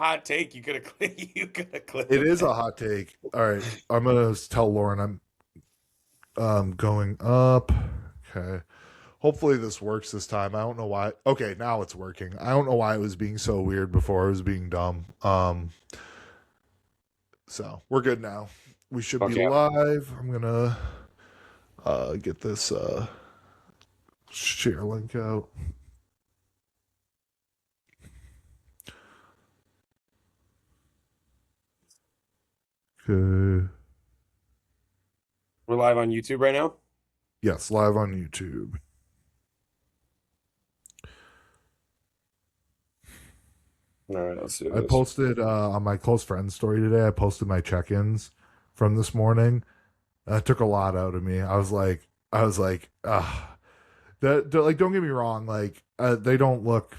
Hot take. You could have you could have It clipped is a that. hot take. All right, I'm gonna tell Lauren I'm going up. Okay. Hopefully this works this time. I don't know why. Okay, now it's working. I don't know why it was being so weird before. It was being dumb. So we're good now. We should be Okay. live. I'm gonna get this share link out. Okay. We're live on YouTube right now. Yes, live on YouTube. All right, let's do I this. posted on my close friends story today. I posted my check-ins from this morning. That took a lot out of me. I was like, like, don't get me wrong, like, they don't look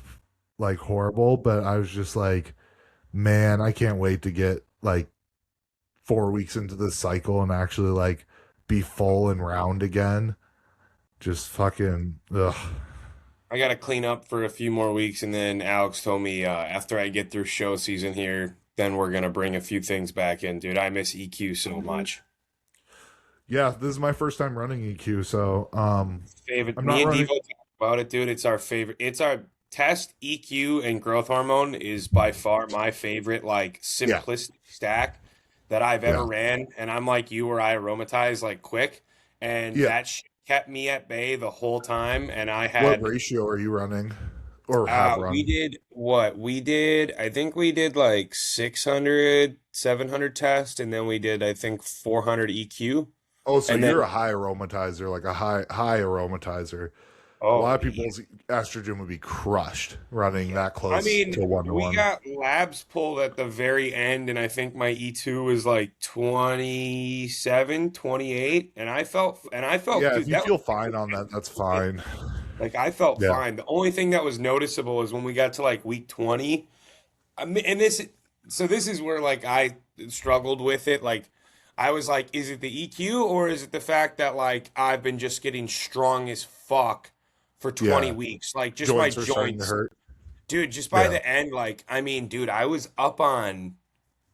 like horrible, but I was just like, man, I can't wait to get like 4 weeks into this cycle and actually like be full and round again. Just fucking, ugh. I got to clean up for a few more weeks, and then Alex told me after I get through show season here, then we're gonna bring a few things back in, dude. I miss EQ so much. Yeah, this is my first time running EQ, so Favorite. I'm Me not and Devo running. talk about it, dude. It's our favorite. It's our test EQ and growth hormone is by far my favorite, like Yeah, simplistic stack that I've ever yeah, ran. And I'm like you, where I aromatize like quick, and yeah. that shit kept me at bay the whole time. And I What had ratio are you running or have we run? did what we did. I think we did like 600, 700 tests, and then we did I think 400 EQ, Oh, so and then you're a high aromatizer, like a high aromatizer. A oh lot of yeah. people's estrogen would be crushed running that I close mean, to one to we one. got labs pulled at the very end, and I think my E2 was like 27, 28, and I felt, Yeah, if dude, you that was feel fine on that, that's fine. like I felt Yeah, fine. The only thing that was noticeable was when we got to like week 20. I mean, so this is where like I struggled with it. Like, I was like, is it the EQ or is it the fact that like I've been just getting strong as fuck for 20 yeah. weeks? Like, just my Joints are starting to joints. hurt. Dude, just by Yeah, the end, like, I mean, dude, I was up on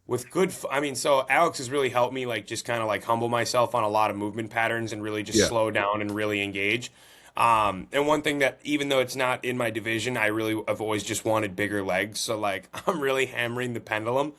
with good. I mean, so Alex has really helped me, like, just kind of like humble myself on a lot of movement patterns and really just yeah, slow down and really engage. And one thing that, even though it's not in my division, I really have always just wanted bigger legs. So, like, I'm really hammering the pendulum.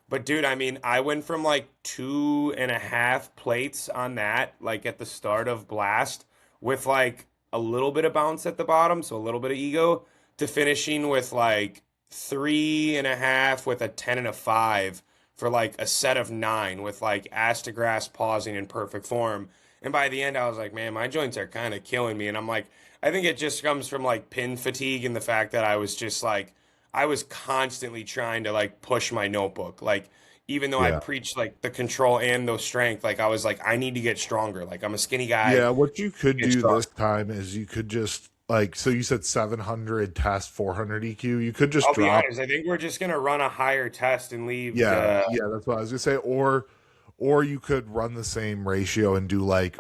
But, dude, I mean, I went from like 2.5 plates on that, like at the start of Blast, with like a little bit of bounce at the bottom, so a little bit of ego to finishing with like 3.5 with a 10 and a 5 for like a set of 9 with like astagrass pausing in perfect form. And by the end, I was like, man, my joints are kind of killing me. And I'm like, I think it just comes from like pin fatigue and the fact that I was just like, I was constantly trying to like push my notebook. Like, even though I yeah. preached like the control and the strength, like I was like, I need to get stronger. Like, I'm a skinny guy, Yeah, what you could get do strong. this time is you could just like, so you said 700 test 400 EQ. You could just I'll be drop. honest. I think we're just gonna run a higher test and leave Yeah, the yeah, that's what I was gonna say. Or you could run the same ratio and do like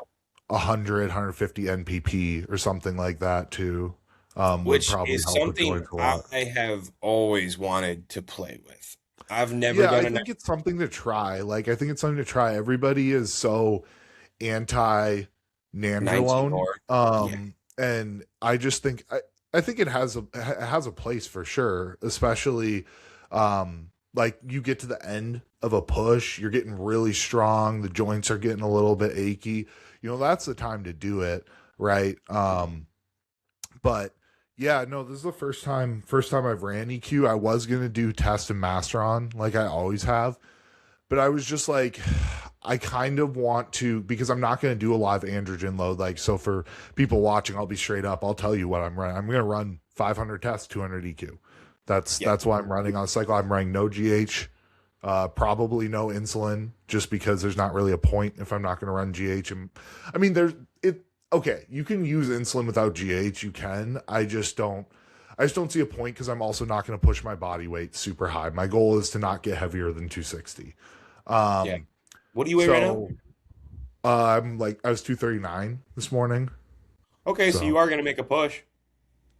150 NPP or something like that too. Would which probably is help with something joints a I lot. have always wanted to play with. I've never Yeah, I done a think it's something to try. Like, I think it's something to try. Everybody is so anti 19 nandrolone. or yeah. And I just think I think it has a place for sure, especially like you get to the end of a push, you're getting really strong, the joints are getting a little bit achy. You know, that's the time to do it, right? But yeah, no, this is the first time I've ran EQ. I was gonna do test and master on like I always have, but I was just like, I kind of want to because I'm not going to do a lot of androgen load. Like, so for people watching, I'll be straight up. I'll tell you what I'm running. I'm going to run 500 tests, 200 EQ. Yeah. That's why I'm running on a cycle. I'm running no GH, probably no insulin, just because there's not really a point if I'm not going to run GH. And I mean, there's it. Okay, you can use insulin without GH. You can. I just don't see a point because I'm also not going to push my body weight super high. My goal is to not get heavier than 260. Yeah. Um, What do you weigh right now? so I'm like I was 239 this morning. Okay, so So you are gonna make a push.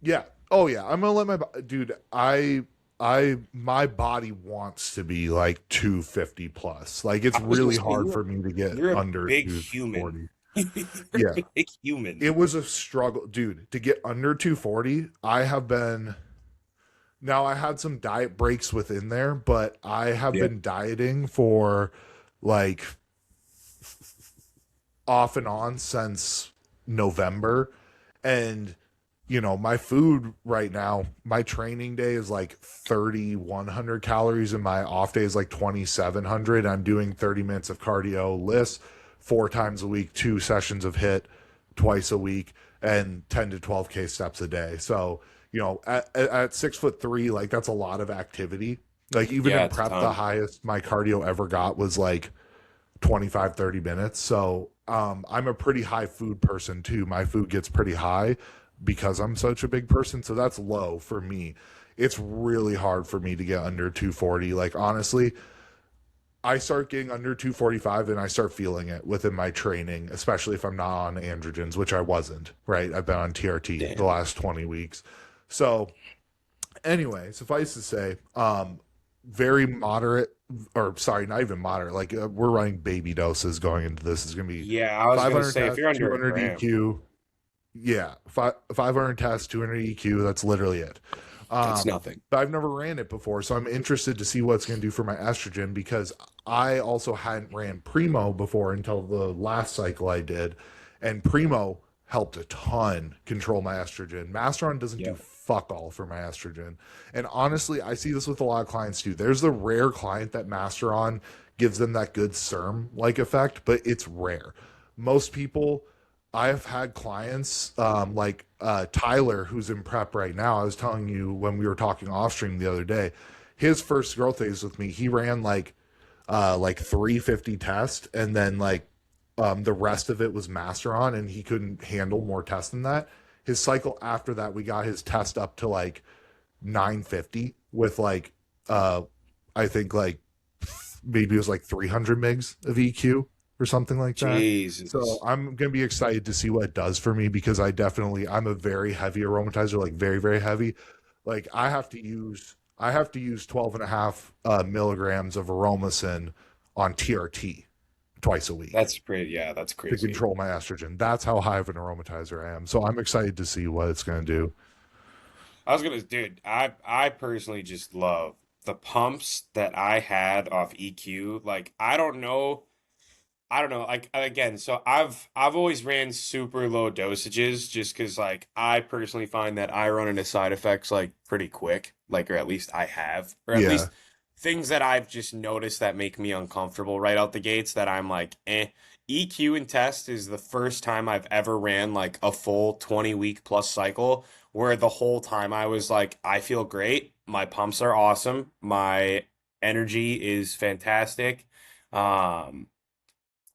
yeah. Oh yeah. I'm gonna let my dude. I my body wants to be like 250 plus. Like it's I was gonna really say hard for me to get you're a under big human. 240. You're Yeah. a big human. It was a struggle, dude, to get under 240. I have been now I had some diet breaks within there, but I have Yeah. been dieting for like off and on since November. And my food right now, my training day is like 3,100 calories and my off day is like 2,700. I'm doing 30 minutes of cardio lists 4 times a week, 2 sessions of hit twice a week, and 10 to 12K steps a day. So, at 6'3", like that's a lot of activity. Like even Yeah, in it's a prep, the ton. highest my cardio ever got was like 25, 30 minutes. So I'm a pretty high food person too. My food gets pretty high because I'm such a big person. So that's low for me. It's really hard for me to get under 240. Like honestly, I start getting under 245 and I start feeling it within my training, especially if I'm not on androgens, which I wasn't, right? I've been on TRT the Damn. last 20 weeks. So anyway, suffice to say, very moderate, or sorry, not even moderate. Like we're running baby doses going into this. Is going to be Yeah, I was gonna 500 say if tests, you're under a 200 gram, EQ. Yeah, 500 tests, 200 EQ. That's literally it. that's nothing. But I've never ran it before, so I'm interested to see what it's going to do for my estrogen because I also hadn't ran Primo before until the last cycle I did, and Primo helped a ton control my estrogen. Masteron doesn't Yeah. do fuck all for my estrogen, and honestly, I see this with a lot of clients too. There's the rare client that Masteron gives them that good SERM like effect, but it's rare. Most people I've had clients like Tyler, who's in prep right now. I was telling you when we were talking off stream the other day, his first growth phase with me, he ran like 350 tests, and then like the rest of it was master on, and he couldn't handle more tests than that. His cycle after that, we got his test up to like 950 with like uh I think like maybe it was like 300 megs of EQ or something like that. So Jesus. I'm gonna be excited to see what it does for me because I'm a very heavy aromatizer, like very, very heavy. Like I have to use 12 and a half milligrams of aromacin on TRT twice a week That's pretty. Yeah, that's to crazy. control my estrogen. That's how high of an aromatizer I am. So I'm excited to see what it's gonna do. I was gonna, dude. I personally just love the pumps that I had off EQ. Like I don't know. I don't know. Like again, so I've always ran super low dosages just because like I personally find that I run into side effects like pretty quick, like or at least I have, or at Yeah. least things that I've just noticed that make me uncomfortable right out the gates that I'm like, eh. EQ and test is the first time I've ever ran like a full 20-week plus cycle where the whole time I was like, I feel great. My pumps are awesome. My energy is fantastic. Um,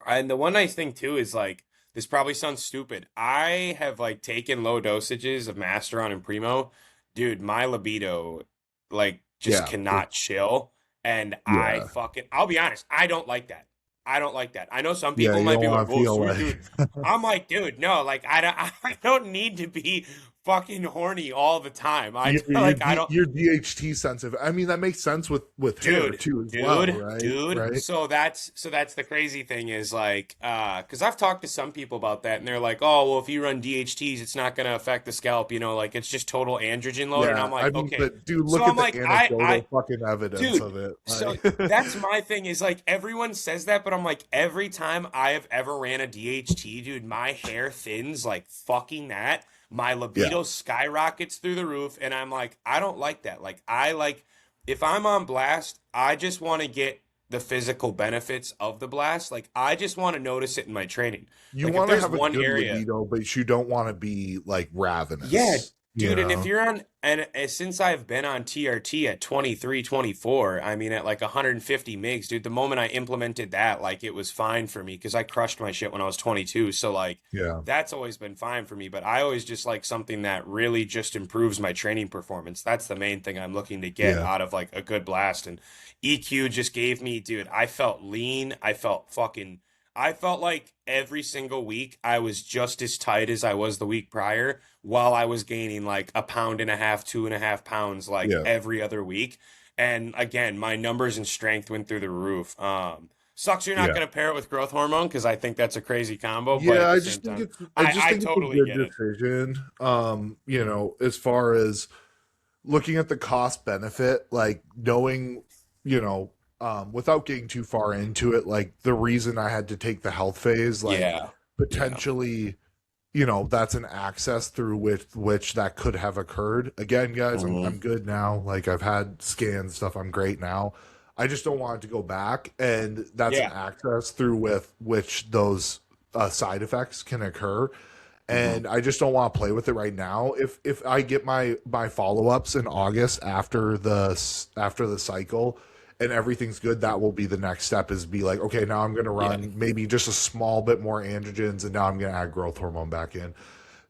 and the one nice thing too is like this probably sounds stupid. I have like taken low dosages of Masteron and Primo. Dude, my libido like just Yeah. cannot chill. And I Yeah. fucking I'll be honest, I don't like that. I don't like that. I know some Yeah. people You might don't be like, want to "Oh, feel sweet like dude." I'm like, "Dude, no, like I don't I don't need to be fucking horny all the time." I like I don't you're DHT sensitive. I mean, that makes sense with hair Dude, too as well, dude, right? dude. Right? So that's the crazy thing is like because I've talked to some people about that and they're like, "Oh, well if you run DHTs, it's not going to affect the scalp, like it's just total androgen load." And Yeah. I'm I like, mean, "Okay." but dude, So look I'm at the like, I anecdotal fucking evidence dude, of it. so Like, that's my thing is like everyone says that, but I'm like every time I have ever ran a DHT, dude, my hair thins like fucking that. My yeah, libido skyrockets through the roof, and I'm like, I don't like that. Like I like if I'm on blast, I just want to get the physical benefits of the blast. Like I just want to notice it in my training. you Like if want to there's have a one good area libido, but you don't want to be like yeah, ravenous. You dude, and if know? you're on and since I've been on TRT at 23, 24, I mean at like 150 MIGs, dude, the moment I implemented that, like it was fine for me because I crushed my shit when I was 22. So like Yeah, that's always been fine for me, but I always just like something that really just improves my training performance. That's the main thing I'm looking to get yeah, out of like a good blast and EQ just gave me, dude, I felt lean, I felt fucking I felt like every single week I was just as tight as I was the week prior, while I was gaining like a pound and a half, 2.5 pounds like Yeah. every other week. And again, my numbers and strength went through the roof. Sucks you're not Yeah. going to pair it with growth hormone because I think that's a crazy combo. But Yeah, at the same time, I just I think it's a totally good get it. decision. As far as looking at the cost benefit, like knowing, you know, without getting too far into it, like the reason I had to take the health phase, like Yeah. Yeah. potentially, that's an access through which that could have occurred. Again, guys, I'm Hmm. good now. Like I've had scans stuff. I'm great now. I just don't want it to go back, and that's an Yeah. access through with which those side effects can occur. Hmm. And I just don't want to play with it right now. If I get my follow ups in August after the cycle, and everything's good, that will be the next step. Is be like, okay, now I'm going to Yeah. run maybe just a small bit more androgens, and now I'm going to add growth hormone back in.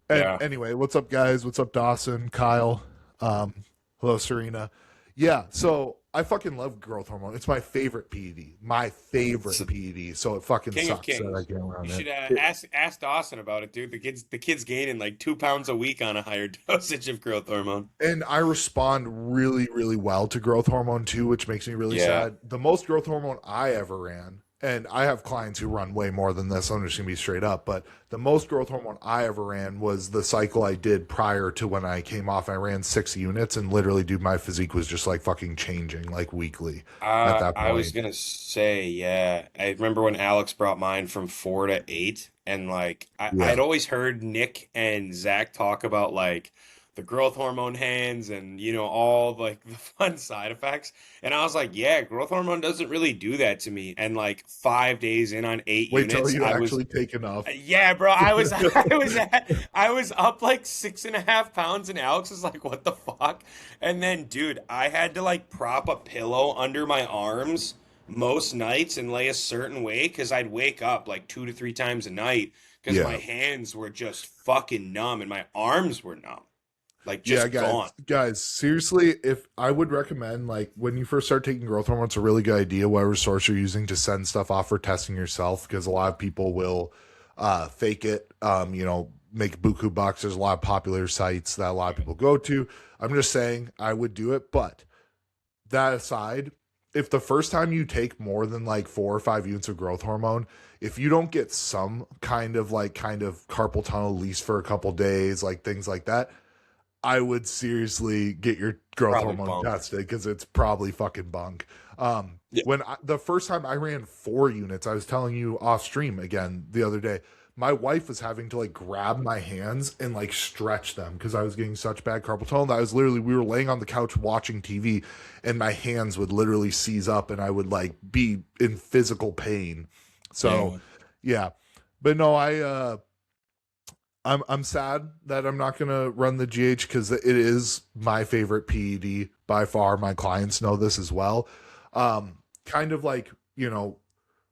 And Yeah. anyway, what's up, guys? What's up, Dawson, Kyle? Um, hello, Serena. Yeah, so I fucking love growth hormone. It's my favorite PED. My It's favorite the PED. So it fucking King of sucks that I Kings. can't You run should it. ask Dawson about it, dude. The kid's gaining like 2 pounds a week on a higher dosage of growth hormone. And I respond really, really well to growth hormone too, which makes me really Yeah. sad. The most growth hormone I ever ran, and I have clients who run way more than this, so I'm just gonna be straight up, but the most growth hormone I ever ran was the cycle I did prior to when I came off. I ran 6 units, and literally, dude, my physique was just like fucking changing like weekly at that I was point. gonna say, yeah. I remember when Alex brought mine from 4 to 8, and like I'd Yeah. always heard Nick and Zach talk about like the growth hormone hands and all like the fun side effects. And I was like, yeah, growth hormone doesn't really do that to me. And like 5 days in on eight Wait till units, you I was actually take enough. yeah, bro. I was up like 6.5 pounds, and Alex was like, "What the fuck?" And then, dude, I had to like prop a pillow under my arms most nights and lay a certain way because I'd wake up like 2 to 3 times a night because my Yeah. hands were just fucking numb and my arms were numb, like Yeah, just gone. guys, seriously, if I would recommend, like, when you first start taking growth hormone, it's a really good idea, whatever source you're using, to send stuff off for testing yourself, because a lot of people will fake it, make buku bucks. There's a lot of popular sites that a lot of people go to. I'm just saying I would do it, but that aside, if the first time you take more than like 4 or 5 units of growth hormone, if you don't get some kind of carpal tunnel, at least for a couple days, like things like that, I would seriously get your growth Probably hormone bunk. tested, because it's probably fucking bunk. Yeah. The first time I ran 4 units, I was telling you off stream again the other day, my wife was having to like grab my hands and like stretch them because I was getting such bad carpal tunnel that we were laying on the couch watching TV, and my hands would literally seize up and I would like be in physical pain. So Yeah. yeah, but no, I'm sad that I'm not gonna run the GH, because it is my favorite PED by far. My clients know this as well. Kind of like,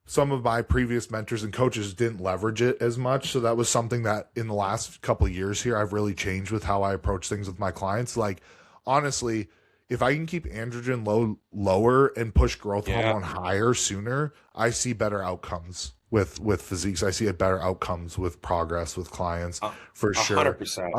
some of my previous mentors and coaches didn't leverage it as much, so that was something that in the last couple of years here I've really changed with how I approach things with my clients. Like, honestly, if I can keep androgen lower and push growth Yeah. hormone higher sooner, I see better outcomes with physiques. I see better outcomes with progress with clients A for a hundred sure. percent.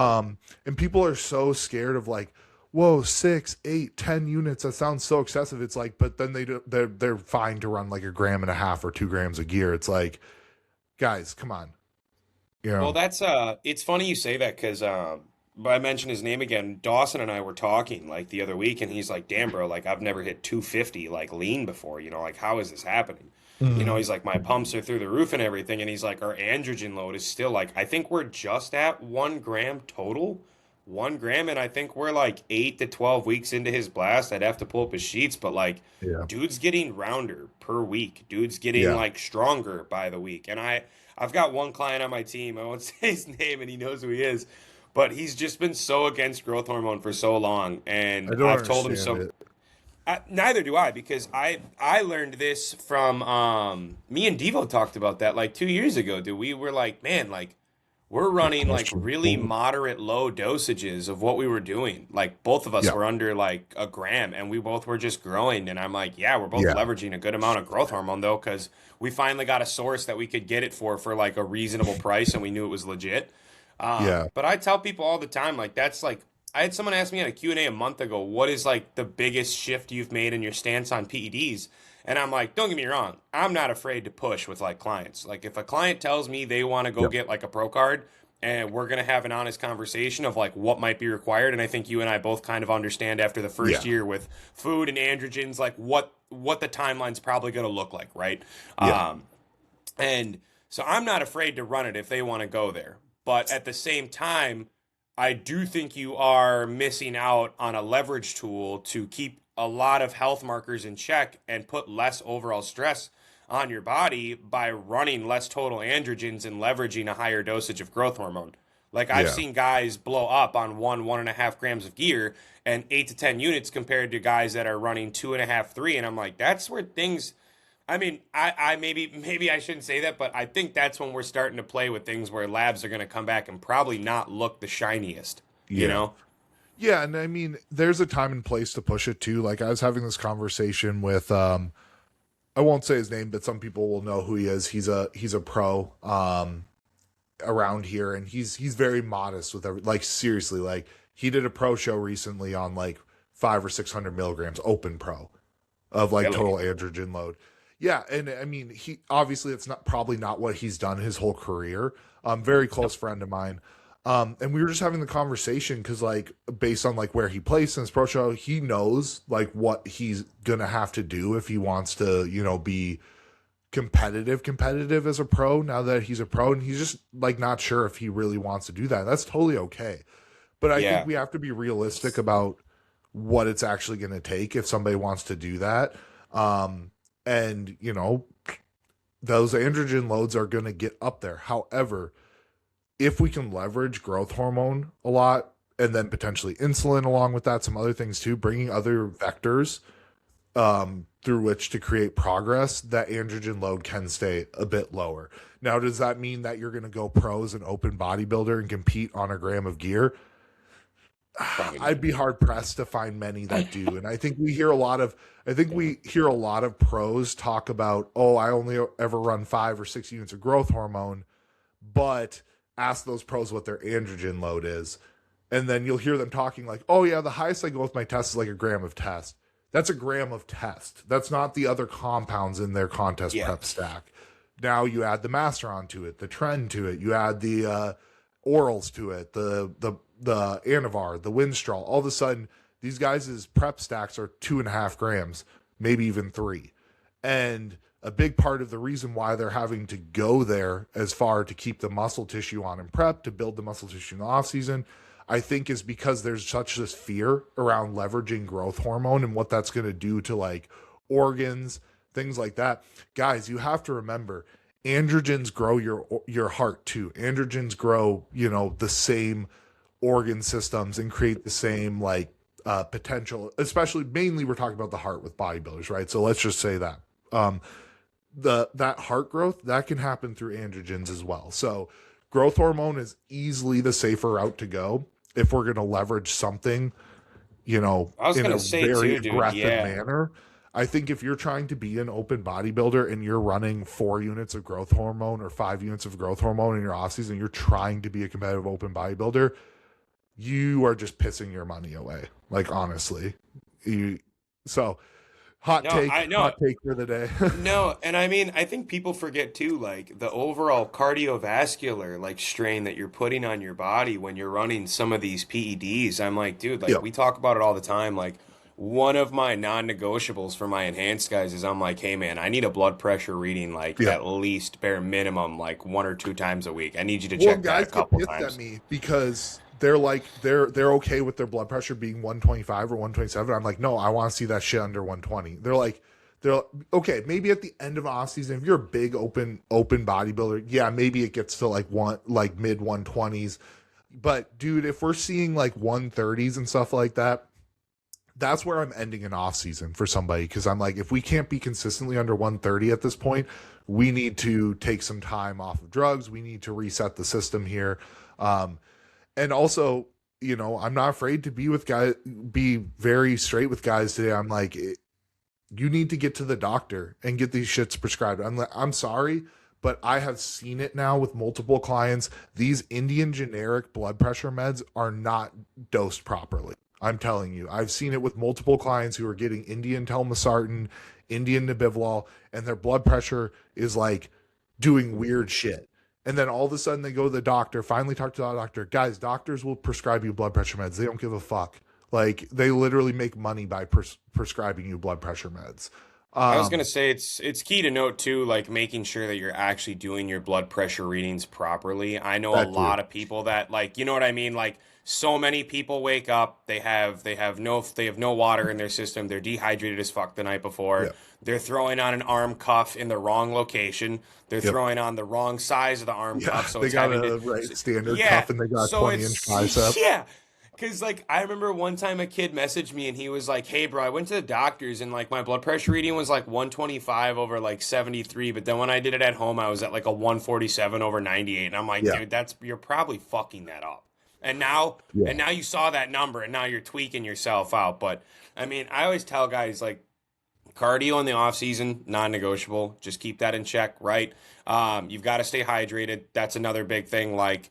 And people are so scared of like, whoa, 6, 8, 10 units. That sounds so excessive. It's like, but then they're fine to run like 1.5 grams or 2 grams of gear. It's like, guys, come on, you Well, know? that's it's funny you say that because but I mentioned his name again. Dawson and I were talking like the other week, and he's like, "Damn, bro, like I've never hit 250 like lean before. Like how is this happening?" Mhm. He's like, "My pumps are through the roof and everything," and he's like, "Our androgen load is still like I think we're just at 1 gram total, 1 gram, and I think we're like 8 to 12 weeks into his blast. I'd have to pull up his sheets, but like." Yeah, Dude's getting rounder per week. Dude's getting yeah, like stronger by the week. And I've got one client on my team. I won't say his name and he knows who he is, but he's just been so against growth hormone for so long. I And don't I've told him understand so. it. Neither do I because I learned this from me and Devo talked about that like 2 years ago, dude. We were like, man, like we're running like Cholesterol. really moderate low dosages of what we were doing. Like both of us Yeah. were under like a gram and we both were just growing. And I'm like, yeah, we're both Yeah. leveraging a good amount of growth hormone though, because we finally got a source that we could get it for like a reasonable price and we knew it was legit. Yeah. But I tell people all the time, like that's like I had someone ask me at a Q&A a month ago, what is like the biggest shift you've made in your stance on PEDs? And I'm like, don't get me wrong, I'm not afraid to push with like clients. Like if a client tells me they want to go Yeah. get like a pro card and we're going to have an honest conversation of like what might be required, and I think you and I both kind of understand after the first Yeah. year with food and androgens like what the timeline's probably going to look like, right? Yeah. And so I'm not afraid to run it if they want to go there. But at the same time, I do think you are missing out on a leverage tool to keep a lot of health markers in check and put less overall stress on your body by running less total androgens and leveraging a higher dosage of growth hormone. Like I've Yeah. seen guys blow up on 1.5 grams of gear and 8 to 10 units compared to guys that are running 2.5, 3. And I'm like, that's where things I mean, I maybe I shouldn't say that, but I think that's when we're starting to play with things where labs are going to come back and probably not look the shiniest, you Yeah. know? Yeah, and I mean, there's a time and place to push it too. Like I was having this conversation with I won't say his name, but some people will know who he is. He's a pro around here, and he's very modest with like seriously, like he did a pro show recently on like 500 or 600 milligrams open pro of like Really? total androgen load. Yeah, and I mean, he obviously it's not probably not what he's done his whole career. Very close friend of mine. And we were just having the conversation because, like, based on like where he plays in his pro show, he knows like what he's gonna have to do if he wants to, be competitive as a pro. Now that he's a pro, and he's just like not sure if he really wants to do that. That's totally okay. But I think Yeah. we have to be realistic about what it's actually going to take if somebody wants to do that. And those androgen loads are going to get up there. However, if we can leverage growth hormone a lot and then potentially insulin along with that, some other things too, bringing other vectors through which to create progress, that androgen load can stay a bit lower. Now, does that mean that you're going to go pro as an open bodybuilder and compete on a gram of gear? Probably not. I'd be hard pressed to find many that do. And I think we hear a lot of pros talk about, oh, I only ever run 5 or 6 units of growth hormone, but ask those pros what their androgen load is. And then you'll hear them talking like, oh yeah, the highest I go with my test is like a gram of test. That's a gram of test. That's not the other compounds in their contest Yeah. prep stack. Now you add the master onto it, the trend to it, you add the orals to it, the Anavar, the Winstrol. All of a sudden, these guys' prep stacks are 2.5 grams, maybe even 3. And a big part of the reason why they're having to go there as far to keep the muscle tissue on in prep, to build the muscle tissue in the off season, I think is because there's such this fear around leveraging growth hormone and what that's going to do to like organs, things like that. Guys, you have to remember, androgens grow your heart too. Androgens grow, the same organ systems and create the same like potential, especially mainly we're talking about the heart with bodybuilders, right? So let's just say that that heart growth that can happen through androgens as well. So growth hormone is easily the safer route to go if we're going to leverage something, I was in gonna a say very too, dude. aggressive Yeah. manner. I think if you're trying to be an open bodybuilder and you're running 4 units of growth hormone or 5 units of growth hormone in your off season, you're trying to be a competitive open bodybuilder, you are just pissing your money away. Like honestly, so hot No, take, I know. hot take for the day. No, and I mean, I think people forget too, like the overall cardiovascular like strain that you're putting on your body when you're running some of these PEDs. I'm like, dude, like Yep. we talk about it all the time. Like one of my non-negotiables for my enhanced guys is I'm like, hey man, I need a blood pressure reading like Yeah. at least bare minimum like 1 or 2 times a week. I need you to Well, check that a guys get couple pissed times. at me because they're like they're okay with their blood pressure being 125 or 127. I'm like, no, I want to see that shit under 120. They're okay. Maybe at the end of off season, if you're a big open bodybuilder, yeah, maybe it gets to like mid 120s. But dude, if we're seeing like 130s and stuff like that, That's where I'm ending an off season for somebody, because I'm like, if we can't be consistently under 130 at this point, we need to take some time off of drugs. We need to reset the system here. Um, and also, I'm not afraid to be with guys, be very straight with guys today. I'm like, you need to get to the doctor and get these shits prescribed. I'm sorry, but I have seen it now with multiple clients. These Indian generic blood pressure meds are not dosed properly. I'm telling you, I've seen it with multiple clients who are getting Indian telmisartan, Indian nebivolol, and their blood pressure is like doing weird shit. And then all of a sudden they go to the doctor, finally talk to the doctor. Guys, doctors will prescribe you blood pressure meds. They don't give a fuck. Like, they literally make money by prescribing you blood pressure meds. I was gonna Um, say it's key to note too, like making sure that you're actually doing your blood pressure readings properly. I know a that too. lot of people that like, you know what I mean? Like so many people wake up, they have no water in their system, they're dehydrated as fuck the night before. Yep. They're throwing on an arm cuff in the wrong location. They're Yep. throwing on the wrong size of the arm Yeah. cuff, so They it's got having to a right standard yeah. cuff and they got a So 20-inch bicep. it's yeah. Cause like I remember one time a kid messaged me and he was like, "Hey bro, I went to the doctors and like my blood pressure reading was like 125 over like 73, but then when I did it at home I was at like a 147 over 98." And I'm like, Yeah. "Dude, that's you're probably fucking that up." And now Yeah. and now you saw that number and now you're tweaking yourself out. But I mean, I always tell guys like cardio in the off season, non-negotiable. Just keep that in check, right? You've got to stay hydrated. That's another big thing. Like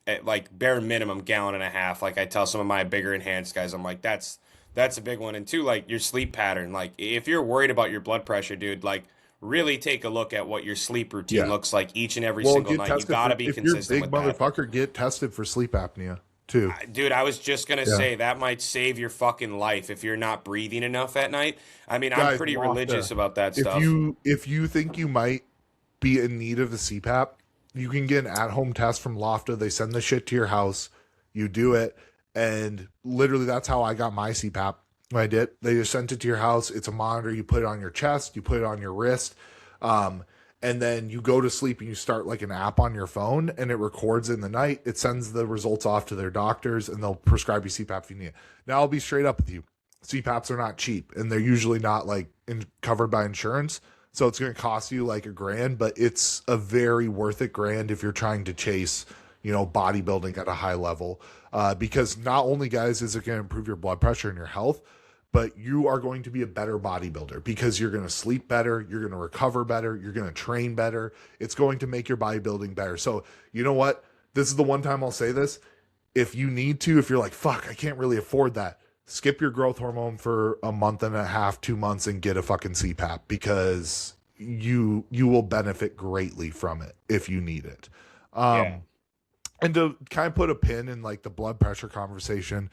bare minimum gallon and a half. Like I tell some of my bigger enhanced guys, I'm like that's a big one. And two, like your sleep pattern. Like if you're worried about your blood pressure, dude, like really take a look at what your sleep routine Yeah. looks like each and every Well, single get night. You tested got to for, be if you're a consistent big with that. motherfucker, get tested for sleep apnea too. Dude, I was just gonna Yeah. say that might save your fucking life if you're not breathing enough at night. I mean, I'm Guys, pretty religious Lofta, about that if stuff. you think you might be in need of a CPAP, you can get an at-home test from Lofta. They send the shit to your house. You do it, and literally that's how I got my CPAP. When I did, they just sent it to your house. It's a monitor. You put it on your chest. You put it on your wrist. Um, and then you go to sleep and you start like an app on your phone and it records in the night. It sends the results off to their doctors and they'll prescribe you CPAP if you need it. Now I'll be straight up with you. CPAPs are not cheap and they're usually not like covered by insurance. So it's going to cost you like $1,000, but it's a very worth it grand if you're trying to chase, bodybuilding at a high level. Because not only, guys, is it going to improve your blood pressure and your health, but you are going to be a better bodybuilder because you're going to sleep better, you're going to recover better, you're going to train better. It's going to make your bodybuilding better. So, you know what? This is the one time I'll say this. If you need to, if you're like, fuck, I can't really afford that, skip your growth hormone for a month and a half, 2 months, and get a fucking CPAP because you will benefit greatly from it if you need it. Yeah. And to kind of put a pin in like the blood pressure conversation,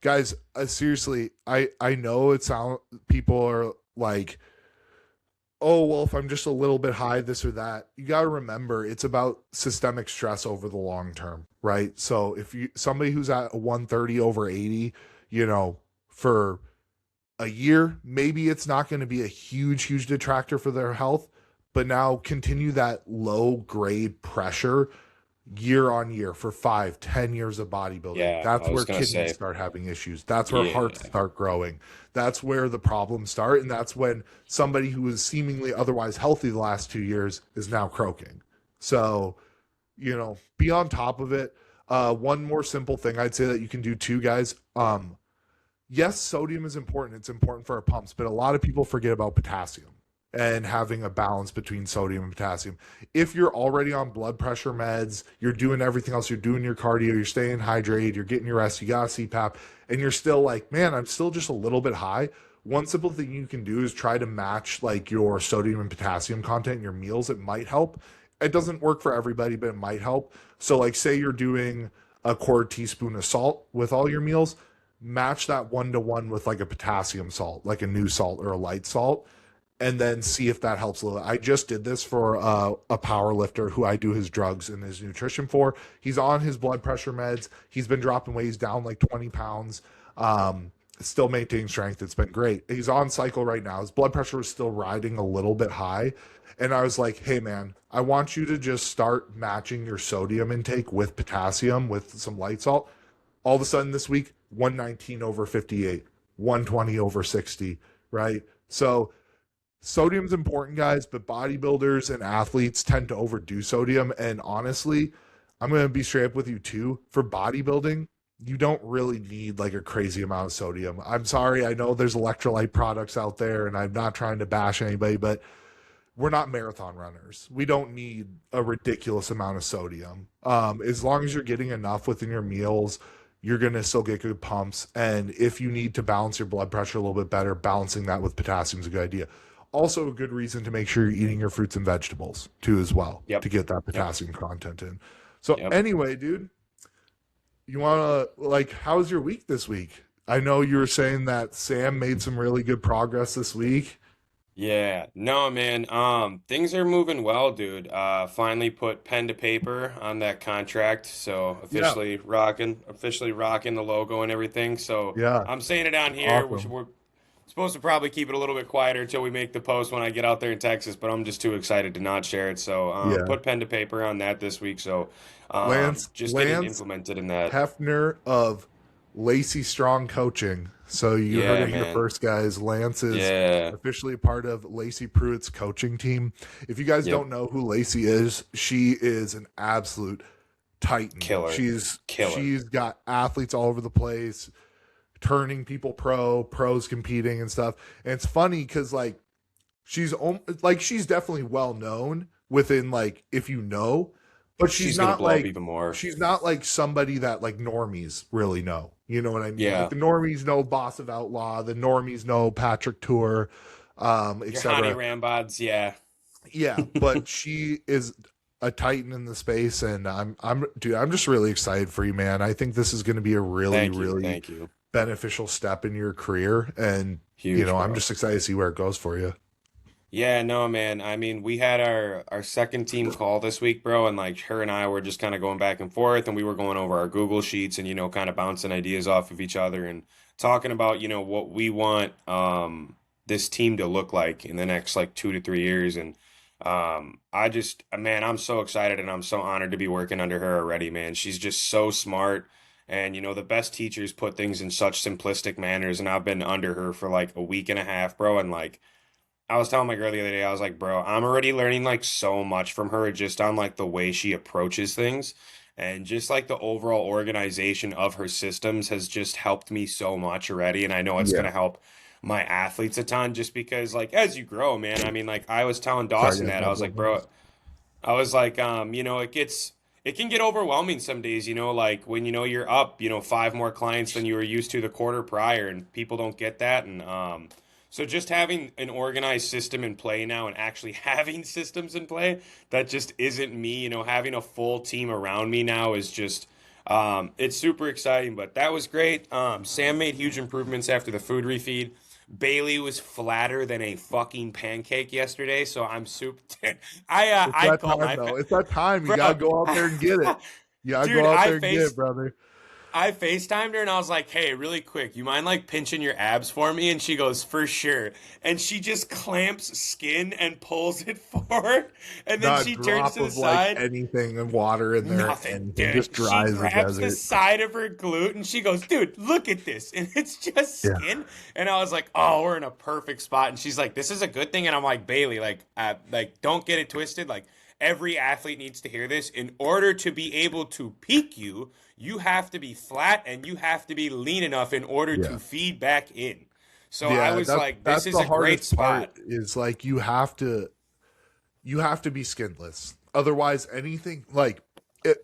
guys, seriously, I know it sound people are like, oh well, if I'm just a little bit high, this or that. You got to remember it's about systemic stress over the long term, right? So if you somebody who's at a 130 over 80, for a year, maybe it's not going to be a huge detractor for their health, but now continue that low grade pressure year on year for 5-10 years of bodybuilding. Yeah, That's I was where gonna kidneys say, start having issues. That's where yeah, hearts start growing. That's where the problems start. And that's when somebody who was seemingly otherwise healthy the last 2 years is now croaking. So, be on top of it. One more simple thing I'd say that you can do too, guys. Yes, sodium is important. It's important for our pumps, but a lot of people forget about potassium and having a balance between sodium and potassium. If you're already on blood pressure meds, you're doing everything else, you're doing your cardio, you're staying hydrated, you're getting your rest, you got CPAP, and you're still like, man, I'm still just a little bit high. One simple thing you can do is try to match like your sodium and potassium content in your meals. It might help. It doesn't work for everybody, but it might help. So like say you're doing a quarter teaspoon of salt with all your meals, match that 1-to-1 with like a potassium salt, like a new salt or a light salt, and then see if that helps a little. I just did this for a power lifter who I do his drugs and his nutrition for. He's on his blood pressure meds. He's been dropping weight. He's down like 20 pounds. Still maintaining strength. It's been great. He's on cycle right now. His blood pressure is still riding a little bit high. And I was like, hey man, I want you to just start matching your sodium intake with potassium with some light salt. All of a sudden this week, 119 over 58. 120 over 60, right? So sodium's important, guys, but bodybuilders and athletes tend to overdo sodium. And honestly, I'm going to be straight up with you too. For bodybuilding, you don't really need like a crazy amount of sodium. I'm sorry. I know there's electrolyte products out there, and I'm not trying to bash anybody, but we're not marathon runners. We don't need a ridiculous amount of sodium. As long as you're getting enough within your meals, you're going to still get good pumps. And if you need to balance your blood pressure a little bit better, balancing that with potassium is a good idea. Also, a good reason to make sure you're eating your fruits and vegetables too, as well, Yep. to get that Yep. potassium content in. So, Yep. anyway, dude, you want to, like, how was your week this week? I know you were saying that Sam made some really good progress this week. Yeah, no, man. Things are moving well, dude. Finally put pen to paper on that contract, so Yeah. officially rocking the logo and everything. So Yeah. I'm saying it on here. Awesome. We're supposed to probably keep it a little bit quieter until we make the post when I get out there in Texas, but I'm just too excited to not share it. So Yeah. put pen to paper on that this week. So just getting Lance implemented in that. Hefner of Lacey Strong Coaching. So you heard Yeah, it here man. first, guys. Lance is Yeah. officially a part of Lacey Pruitt's coaching team. If you guys Yep. don't know who Lacey is, she is an absolute titan. Killer. She's Killer. she's got athletes all over the place, turning people pros competing and stuff. And it's funny because she's definitely well known within, like, if you know, but She's gonna blow up even more. she's not like somebody that like normies really know. You know what I mean? Like Yeah. the normies know Boss of Outlaw, the normies know Patrick Tour, Your Honey etc. Rambods, yeah. Yeah, but she is a titan in the space, and I'm just really excited for you, man. I think this is going to be a really, Thank you. really Thank you. beneficial step in your career, and Huge, I'm bro. just excited to see where it goes for you. Yeah, no, man. I mean, we had our second team call this week, bro, and like her and I were just kind of going back and forth, and we were going over our Google Sheets and kind of bouncing ideas off of each other and talking about, what we want this team to look like in the next like 2 to 3 years. And man, I'm so excited and I'm so honored to be working under her already, man. She's just so smart. And the best teachers put things in such simplistic manners, and I've been under her for like a week and a half, bro, and like I was telling my girl the other day, I was like, bro, I'm already learning like so much from her just on like the way she approaches things. And just like the overall organization of her systems has just helped me so much already. And I know it's going Yeah. to help my athletes a ton just because, like, as you grow, man, I mean, like, I was telling Sorry, Dawson guys, that. I my was like, buildings. bro, I was like, it can get overwhelming some days, like when, you're up, five more clients than you were used to the quarter prior, and people don't get that. And, so just having an organized system in play now and actually having systems in play that just isn't me, having a full team around me now is just, it's super exciting, but that was great. Sam made huge improvements after the food refeed. Bailey was flatter than a fucking pancake yesterday, so I'm super. It's I that called time my though. It's that time. You gotta bro. go out there and get it. You gotta Dude, go out there and get it, brother. I FaceTimed her and I was like, "Hey, really quick, you mind like pinching your abs for me?" And she goes, "For sure." And she just clamps skin and pulls it forward, and then Not a she turns drop to the of like side. anything and water in there, Nothing, anything. dude. Just She dry as the grabs the desert. side of her glute and she goes, "Dude, look at this." And it's just Yeah. skin. And I was like, "Oh, we're in a perfect spot." And she's like, "This is a good thing." And I'm like, "Bailey, like don't get it twisted. Like every athlete needs to hear this. In order to be able to peak you, you have to be flat and you have to be lean enough in order Yeah. to feed back in." So I Yeah, was like, "This that's is the a great hardest part spot." is like you have to be skinless. Otherwise, anything like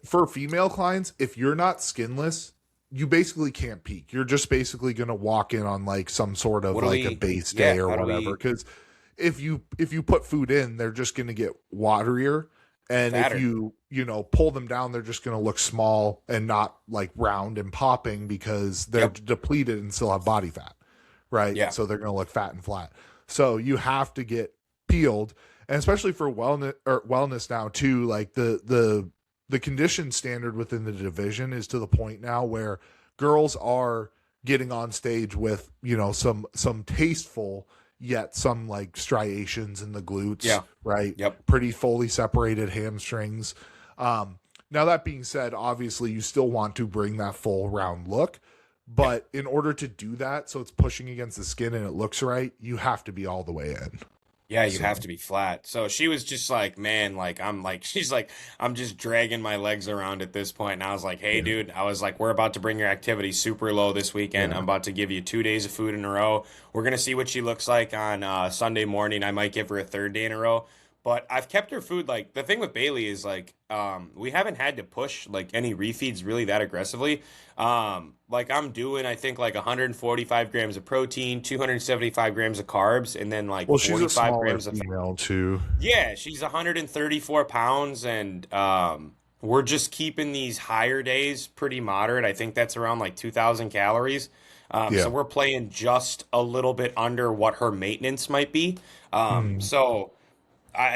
for female clients, if you're not skinless, you basically can't peak. You're just basically going to walk in on like some sort of What do like a we base yeah, day or how do whatever. we Because if you put food in, they're just going to get waterier, and if fatter? you pull them down, they're just going to look small and not like round and popping because they're Yep. depleted and still have body fat, right? Yeah. So they're going to look fat and flat. So you have to get peeled, and especially for wellness now too. Like the condition standard within the division is to the point now where girls are getting on stage with some tasteful yet some like striations in the glutes, Yeah. right? Yep. Pretty fully separated hamstrings. Now that being said, obviously you still want to bring that full round look, But in order to do that, so it's pushing against the skin and it looks right, you have to be all the way in. Yeah, you have So to be flat. So she was just like, man, she's like, I'm just dragging my legs around at this point. And I was like, hey, yeah, dude, I was like, we're about to bring your activity super low this weekend. I'm yeah. about to give you 2 days of food in a row. We're gonna see what she looks like on Sunday morning. I might give her a third day in a row. But I've kept her food like the thing with Bailey is like we haven't had to push like any refeeds really that aggressively. Like I'm doing I think like 145 grams of protein, 275 grams of carbs, and then like Well, she's a 45 smaller grams of female too. yeah, she's 134 pounds, and we're just keeping these higher days pretty moderate. I think that's around like 2,000 calories. So Yeah. we're playing just a little bit under what her maintenance might be. Mm. So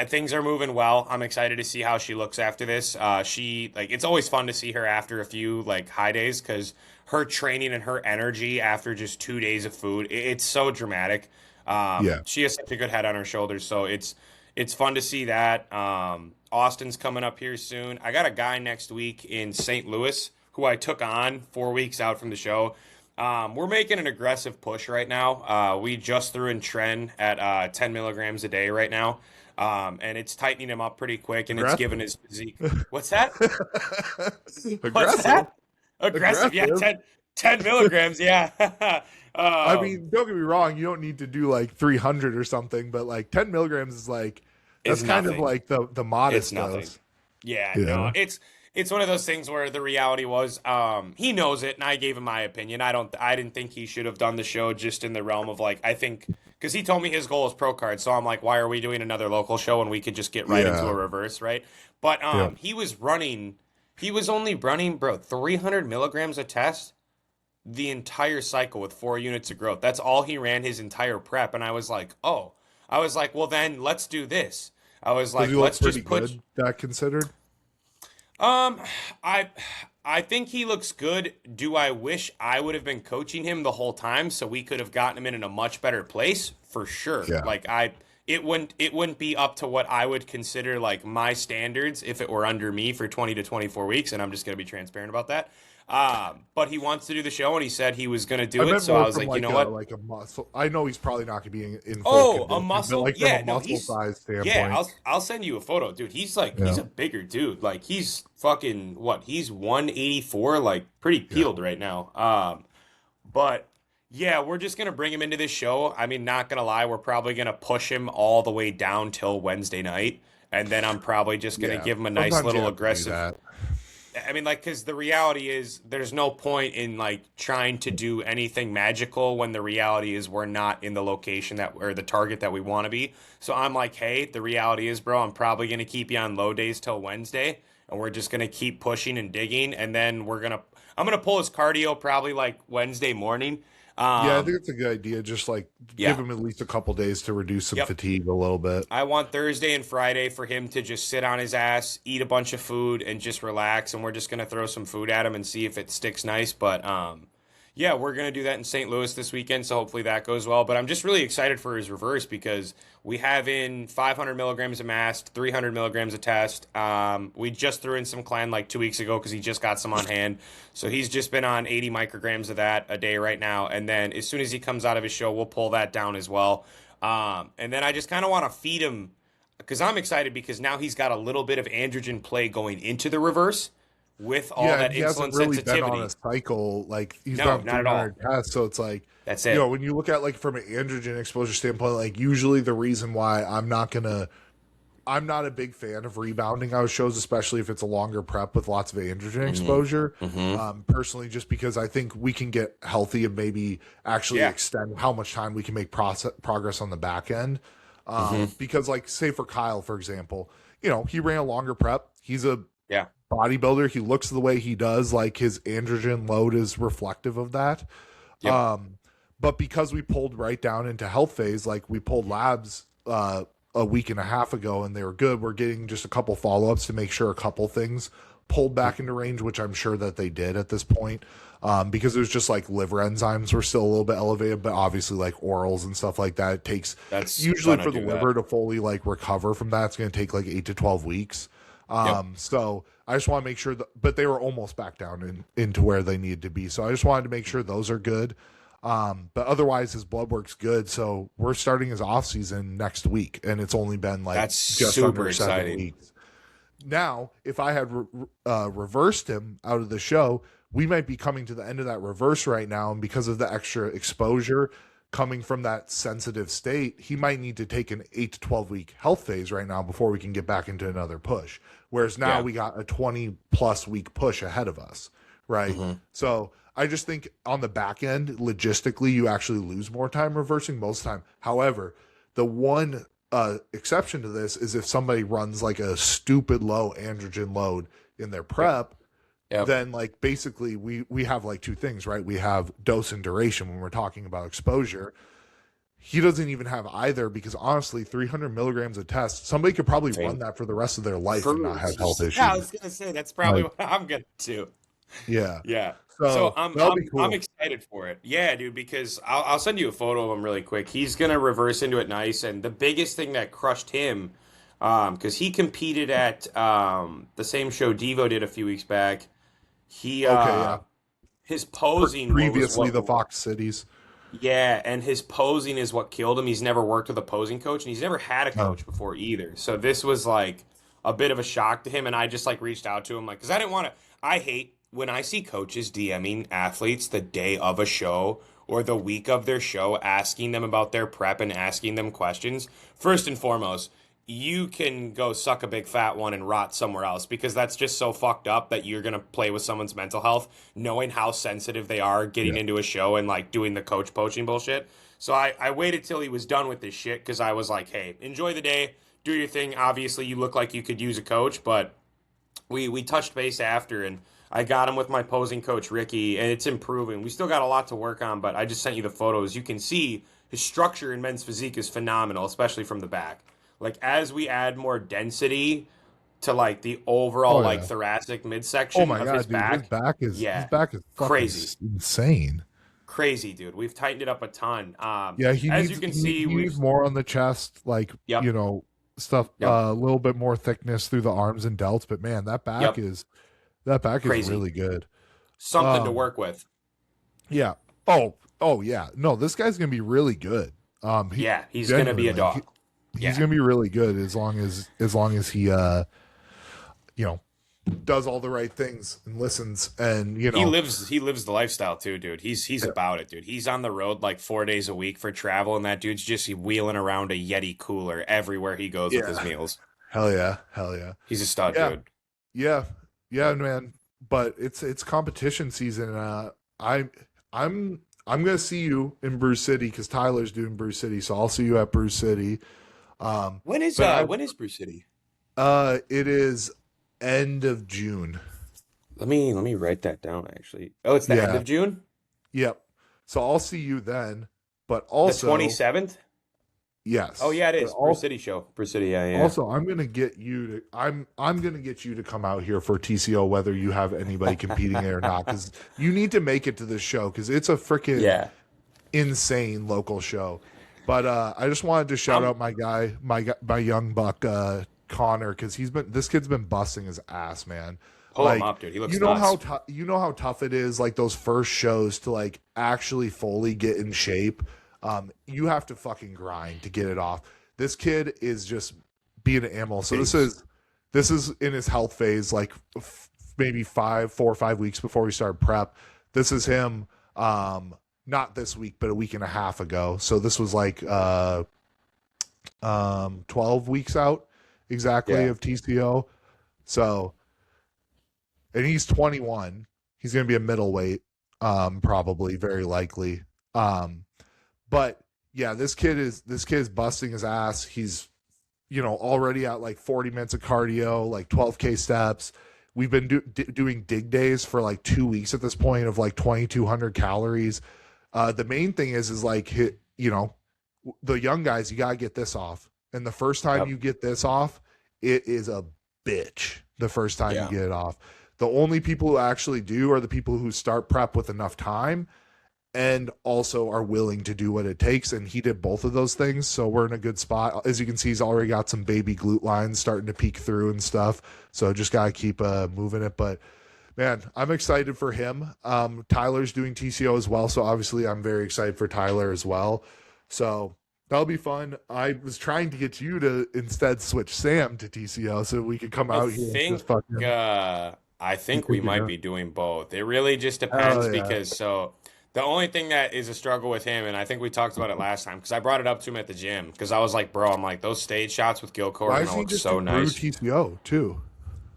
things are moving well. I'm excited to see how she looks after this. She like it's always fun to see her after a few like high days because her training and her energy after just 2 days of food, it's so dramatic. Yeah. She has such a good head on her shoulders, so it's fun to see that. Austin's coming up here soon. I got a guy next week in St. Louis who I took on 4 weeks out from the show. We're making an aggressive push right now. We just threw in Tren at 10 milligrams a day right now. And it's tightening him up pretty quick, and it's Aggressive. given his physique. What's that? What's Aggressive. that? Aggressive. Yeah, Aggressive. 10 milligrams. Yeah. I mean, don't get me wrong, you don't need to do like 300 or something, but like 10 milligrams is like It's that's kind of nothing. like the It's modest nothing. dose. Yeah, no, Yeah. it's one of those things where the reality was, he knows it, and I gave him my opinion. I didn't think he should have done the show just in the realm of like, I think, because he told me his goal is pro card, so I'm like, why are we doing another local show when we could just get right into Yeah. a reverse, right? But Yeah. he was only running, bro, 300 milligrams a test the entire cycle with 4 units of growth. That's all he ran his entire prep, and I was like, oh, I was like, well then let's do this. I was Does like, he look let's pretty just put. good, that considered? Um, I I think he looks good. Do I wish I would have been coaching him the whole time so we could have gotten him in a much better place? For sure. Yeah. Like it wouldn't be up to what I would consider like my standards if it were under me for 20 to 24 weeks, and I'm just gonna be transparent about that. But he wants to do the show, and he said he was gonna I do it. meant So I more was from like, you know a what? like a muscle. I know he's probably not going to be in full Oh, a condition, but muscle? like from Yeah, a no, muscle he's size yeah, standpoint. I'll send you a photo, dude. He's like Yeah. he's a bigger dude. Like he's fucking what? He's 184, like pretty Yeah. peeled right now. But yeah, we're just gonna bring him into this show. I mean, not gonna lie, we're probably gonna push him all the way down till Wednesday night, and then I'm probably just gonna Yeah. give him a nice Sometimes you little have to do aggressive. that. I mean, like, because the reality is there's no point in like trying to do anything magical when the reality is we're not in the location that or the target that we want to be. So I'm like, hey, the reality is, bro, I'm probably gonna keep you on low days till Wednesday, and we're just gonna keep pushing and digging, and then I'm gonna pull his cardio probably like Wednesday morning. Yeah, I Um, think it's a good idea. Just like give yeah. him at least a couple days to reduce some Yep. fatigue a little bit. I want Thursday and Friday for him to just sit on his ass, eat a bunch of food, and just relax. And we're just gonna throw some food at him and see if it sticks nice. But yeah, we're gonna do that in St. Louis this weekend, so hopefully that goes well. But I'm just really excited for his reverse because we have in 500 milligrams of mast, 300 milligrams of test. We just threw in some clan like 2 weeks ago because he just got some on hand, so he's just been on 80 micrograms of that a day right now. And then as soon as he comes out of his show, we'll pull that down as well. And then I just kind of want to feed him because I'm excited because now he's got a little bit of androgen play going into the reverse with all Yeah, that and he hasn't insulin really been on sensitivity. a cycle. Like he's No, done not at all. 300 tests, so it's like That's you it. know when you look at like from an androgen exposure standpoint, like usually the reason why I'm not a big fan of rebounding out of shows, especially if it's a longer prep with lots of androgen exposure. Personally, just because I think we can get healthy and maybe actually Yeah. extend how much time we can make progress on the back end. Because, like, say for Kyle, for example, you know, he ran a longer prep. He's a Yeah. bodybuilder. He looks the way he does. Like his androgen load is reflective of that. Yep. But because we pulled right down into health phase, like we pulled labs a week and a half ago and they were good. We're getting just a couple follow-ups to make sure a couple things pulled back into range, which I'm sure that they did at this point. Because it was just like liver enzymes were still a little bit elevated, but obviously like orals and stuff like that, it takes That's usually gonna for the do that. liver to fully like recover from that, it's going to take like 8 to 12 weeks. Yep. So I just want to make sure that, but they were almost back down into where they needed to be. So I just wanted to make sure those are good. But otherwise his blood work's good. So we're starting his off season next week, and it's only been like That's just super under 7 exciting. weeks. Now, if I had reversed him out of the show, we might be coming to the end of that reverse right now. And because of the extra exposure coming from that sensitive state, he might need to take an 8 to 12 week health phase right now before we can get back into another push. Whereas now Yeah. we got a 20+ week push ahead of us. Right. Mm-hmm. So I just think on the back end, logistically, you actually lose more time reversing most of the time. However, the one exception to this is if somebody runs like a stupid low androgen load in their prep, Yep. then like basically we have like two things, right? We have dose and duration when we're talking about exposure. He doesn't even have either, because honestly, 300 milligrams of test, somebody could probably Same. run that for the rest of their life and not have health issues. Yeah, I was gonna say that's probably Like, what I'm gonna do. yeah. Yeah. So So I'm that'll I'm be cool. I'm excited for it. Yeah, dude, because I'll send you a photo of him really quick. He's gonna reverse into it nice, and the biggest thing that crushed him, because he competed at the same show Devo did a few weeks back. He Okay, yeah. his posing was Previously the what, Fox Cities. yeah, and his posing is what killed him. He's never worked with a posing coach, and he's never had a Oh. coach before either. So this was like a bit of a shock to him, and I just like reached out to him like, because I didn't want to. I hate when I see coaches DMing athletes the day of a show or the week of their show, asking them about their prep and asking them questions. First and foremost, you can go suck a big fat one and rot somewhere else, because that's just so fucked up that you're going to play with someone's mental health, knowing how sensitive they are getting Yeah. into a show and like doing the coach poaching bullshit. So I waited till he was done with this shit, because I was like, hey, enjoy the day, do your thing. Obviously, you look like you could use a coach, but we touched base after, and I got him with my posing coach, Ricky, and it's improving. We still got a lot to work on, but I just sent you the photos. You can see his structure in men's physique is phenomenal, especially from the back. Like, as we add more density to like the overall Oh, yeah. like thoracic midsection Oh my of god, his dude, back, his back is yeah, fucking crazy. insane. Crazy, dude. We've tightened it up a ton. Yeah, he As needs you can he, see, he we've needs more on the chest, like Yep. stuff, Yep. a little bit more thickness through the arms and delts. But man, that back Yep. is Crazy. really good. something to Um, work with. Yeah. Oh yeah. No, this guy's gonna be really good. Yeah, he's gonna be a genuinely, dog. He's Yeah. gonna be really good as long as he does all the right things and listens, and He lives the lifestyle too, dude. He's about it, dude. He's on the road like 4 days a week for travel, and that dude's just wheeling around a Yeti cooler everywhere he goes with his Yeah. meals. hell yeah. He's a stud, Yeah. dude. Yeah, man. But it's competition season. I'm gonna see you in Bruce City because Tyler's doing Bruce City, so I'll see you at Bruce City. When is but I- when is Bruce City? It is end of June. Let me write that down actually. Oh, it's the end Yeah. of June? Yep. So I'll see you then. But The also 27th? yes. Oh yeah, it is. But Bruce City show. Bruce City, yeah. Also, I'm gonna get you to I'm gonna get you to come out here for TCO, whether you have anybody competing there or not, because you need to make it to this show because it's a freaking Yeah. insane local show. But I just wanted to shout out my young buck Connor, because this kid's been busting his ass, man. Pull him Like, up, dude. He looks you know nuts. how tough it is, like those first shows to like actually fully get in shape. You have to fucking grind to get it off. This kid is just being an animal. So this is in his health phase, like maybe 4 or 5 weeks before we start prep. This is him. Not this week, but a week and a half ago. So this was like 12 weeks out exactly Yeah. of TCO. So, and he's 21. He's going to be a middleweight, probably, very likely. But yeah, this kid is busting his ass. He's already at like 40 minutes of cardio, like 12K steps. We've been doing dig days for like 2 weeks at this point of like 2,200 calories. The main thing is like, the young guys, you got to get this off. And the first time Yep. you get this off, it is a bitch the first time Yeah. you get it off. The only people who actually do are the people who start prep with enough time. and also are willing to do what it takes. And he did both of those things. So we're in a good spot. As you can see, he's already got some baby glute lines starting to peek through and stuff. So just got to keep moving it. But man, I'm excited for him. Tyler's doing TCO as well. So obviously I'm very excited for Tyler as well. So that'll be fun. I was trying to get you to instead switch Sam to TCO so we could come I out here and think just fucking. I You think we think you're might gonna? be doing both. It really just depends Oh yeah. because the only thing that is a struggle with him, and I think we talked about it last time, because I brought it up to him at the gym, because I was like, bro, I'm like, those stage shots with Gilco are Why gonna doesn't he look just do so brew nice. TCO too?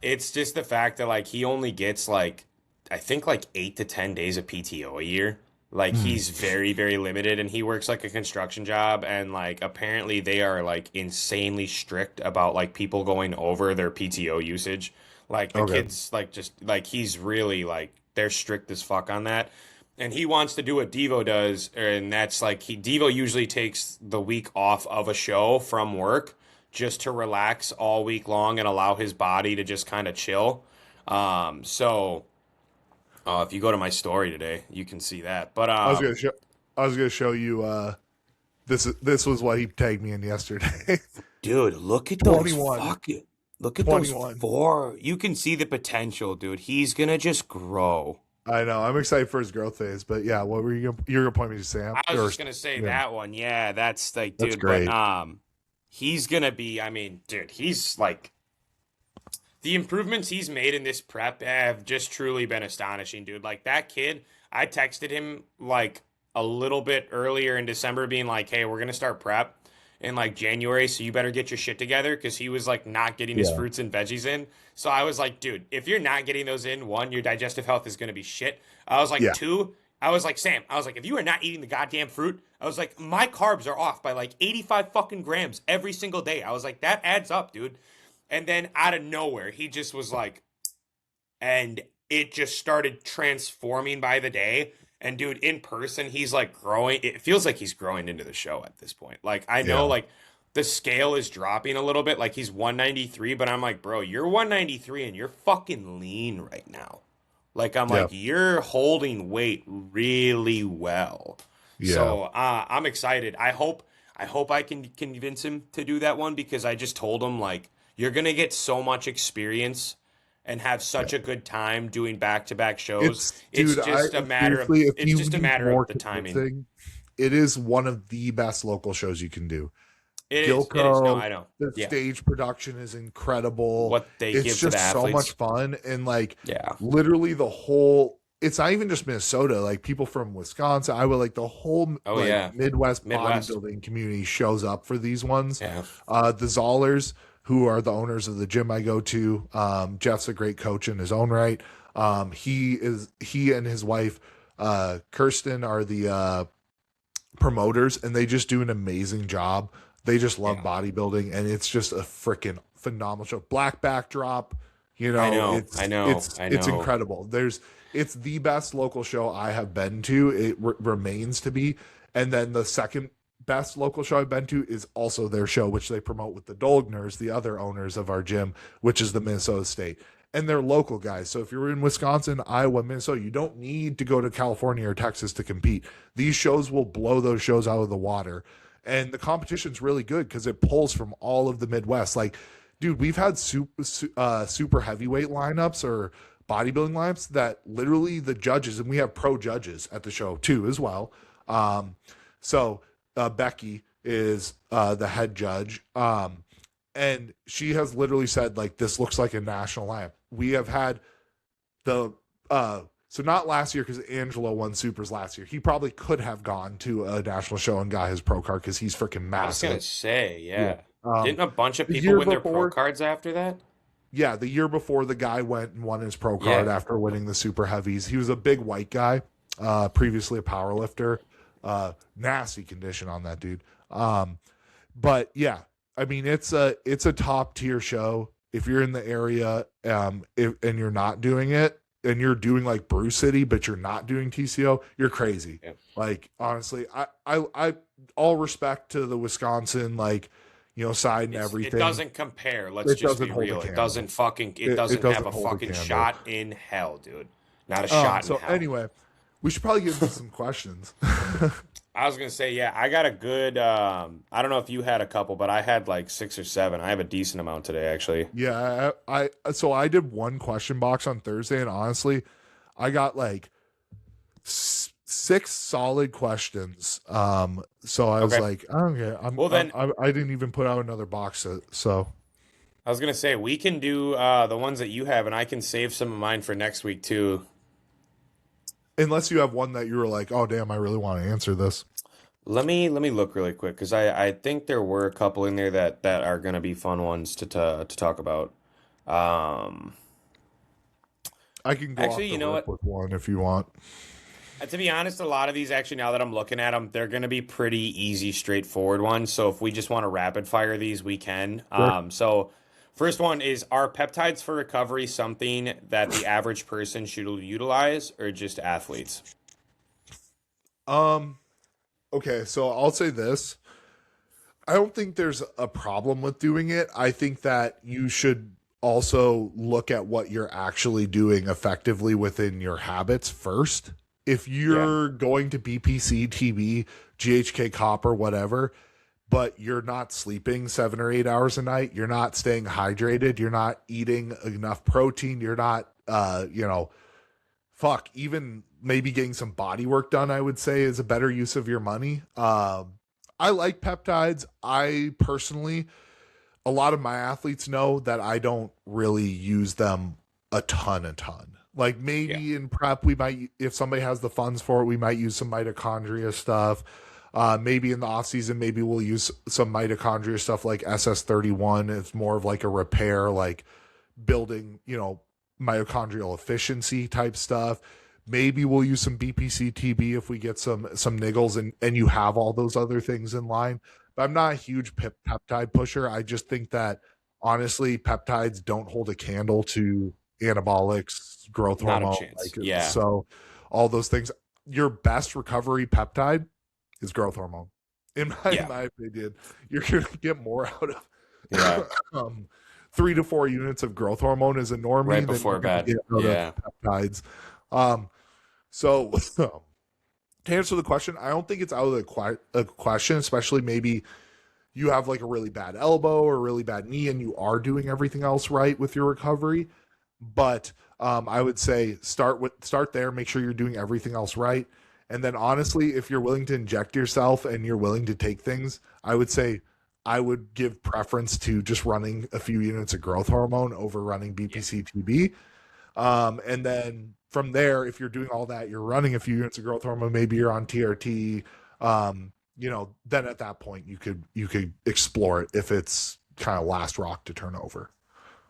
It's just the fact that like he only gets like I think like 8 to 10 days of PTO a year. Like Hmm. he's very, very limited and he works like a construction job and like apparently they are like insanely strict about like people going over their PTO usage. Like the Okay. kids like just like he's really like they're strict as fuck on that. And he wants to do what Devo does, and that's like Devo usually takes the week off of a show from work just to relax all week long and allow his body to just kind of chill. So if you go to my story today, you can see that. But I was gonna show. I was gonna show you. This was what he tagged me in yesterday. dude, look at those 21. fucking look at those 21. four. You can see the potential, dude. He's gonna just grow. I know. I'm excited for his growth phase. But yeah, what were you gonna? You're gonna point me to Sam I was or just gonna say yeah? that one. Yeah, that's like, That's dude. But great. he's gonna be. I mean, dude, he's like the improvements he's made in this prep have just truly been astonishing, dude. Like that kid, I texted him like a little bit earlier in December, being like, "Hey, we're gonna start prep in like January, so you better get your shit together," because he was like not getting his Yeah. fruits and veggies in. So I was like, dude, if you're not getting those in, one, your digestive health is gonna be shit. I was like, Yeah. two, I was like, Sam, I was like, if you are not eating the goddamn fruit, I was like, my carbs are off by like 85 fucking grams every single day. I was like, that adds up, dude. And then out of nowhere, he just was like, and it just started transforming by the day. And dude, in person, he's like growing. It feels like he's growing into the show at this point. Like I know, Yeah. like the scale is dropping a little bit. Like he's 193, but I'm like, bro, you're 193 and you're fucking lean right now. Like I'm Yeah. like, you're holding weight really well. Yeah. So I'm excited. I hope I can convince him to do that one because I just told him like you're gonna get so much experience and have Yeah. such a good time doing back-to-back shows. It's dude. I seriously, if It's you just a need matter more of the timing. convincing, it is one of the best local shows you can do. It is. It is. No, Gilco, I know. the Yeah. stage production is incredible. What they It's give to the just so much athletes. fun. And like Yeah. literally the whole it's not even just Minnesota, like people from Wisconsin, Iowa, like the whole Oh like yeah. Midwest Midwest. bodybuilding community shows up for these ones. Yeah. The Zollers, who are the owners of the gym I go to, Jeff's a great coach in his own right. He and his wife, Kirsten, are the promoters, and they just do an amazing job. They just love Yeah. bodybuilding, and it's just a freaking phenomenal show. Black backdrop, I know. I know. I it's know. incredible. It's the best local show I have been to. It remains to be. And then the second best local show I've been to is also their show, which they promote with the Dolgners, the other owners of our gym, which is the Minnesota State. And they're local guys. So if you're in Wisconsin, Iowa, Minnesota, you don't need to go to California or Texas to compete. These shows will blow those shows out of the water. And the competition's really good because it pulls from all of the Midwest. Like, dude, we've had super heavyweight lineups or bodybuilding lineups that literally the judges, and we have pro judges at the show too as well. So Becky is the head judge. And she has literally said, like, this looks like a national lineup. We have had the so not last year because Angelo won supers last year. He probably could have gone to a national show and got his pro card because he's freaking I was gonna massive. say, yeah. Yeah. Didn't a bunch of The people year win their pro before, cards after that? yeah, the year before the guy went and won his pro card Yeah. after winning the super heavies. He was a big white guy, previously a power lifter. Nasty condition on that dude. But yeah, I mean it's a top tier show. If you're in the area, and you're not doing it, and you're doing like Brew City, but you're not doing TCO, you're crazy. Yeah. Like honestly, I all respect to the Wisconsin side and everything. It doesn't compare. Let's It just doesn't be hold a real. It candle. doesn't fucking. It It doesn't doesn't have a hold a fucking candle. shot in hell, dude. Not a shot in So hell. anyway, We should probably get into some questions. I was gonna say, yeah, I got a good. I don't know if you had a couple, but I had like 6 or 7. I have a decent amount today, actually. Yeah, so I did one question box on Thursday, and honestly, I got like six solid questions. So I was Okay. like, okay, Well, then I didn't even put out another box. So I was gonna say we can do the ones that you have, and I can save some of mine for next week too. unless you have one that you were like, oh damn, I really want to answer this, Let me look really quick because I think there were a couple in there that are gonna be fun ones to talk about. Um, I can go off Actually, the you know rip what? with one if you want. To be honest, a lot of these actually, now that I'm looking at them, they're going to be pretty easy, straightforward ones. So if we just want to rapid fire these, we can. Sure. So first one is, are peptides for recovery something that the average person should utilize or just athletes? Um. Okay, so I'll say this. I don't think there's a problem with doing it. I think that you should also look at what you're actually doing effectively within your habits first. If Yeah, you're going to BPC, TB, GHK copper, whatever, but you're not sleeping 7 or 8 hours a night, you're not staying hydrated, you're not eating enough protein, you're not, even maybe getting some body work done, I would say is a better use of your money. I like peptides. I personally, a lot of my athletes know that I don't really use them a ton. Like yeah, maybe in prep, we might, if somebody has the funds for it, we might use some mitochondria stuff. Maybe in the off season, maybe we'll use some mitochondria stuff like SS31. It's more of like a repair, like building, mitochondrial efficiency type stuff. Maybe we'll use some BPC TB if we get some niggles and you have all those other things in line. But I'm not a huge peptide pusher. I just think that honestly, peptides don't hold a candle to anabolics, growth not a hormone, chance. like Yeah, so all those things. Your best recovery peptide is growth hormone. In my in yeah, my opinion, you're gonna get more out yeah. of 3 to 4 units of growth hormone as a Right normie than before you're gonna bed. get out of Yeah, peptides. Um, so to answer the question, I don't think it's out of a question, especially maybe you have like a really bad elbow or a really bad knee and you are doing everything else right with your recovery. But I would say start there, make sure you're doing everything else right. And then honestly, if you're willing to inject yourself and you're willing to take things, I would say I would give preference to just running a few units of growth hormone over running yeah. BPC TB. And then from there, if you're doing all that, you're running a few units of growth hormone, maybe you're on TRT. Then at that point you could explore it if it's kind of last rock to turn over.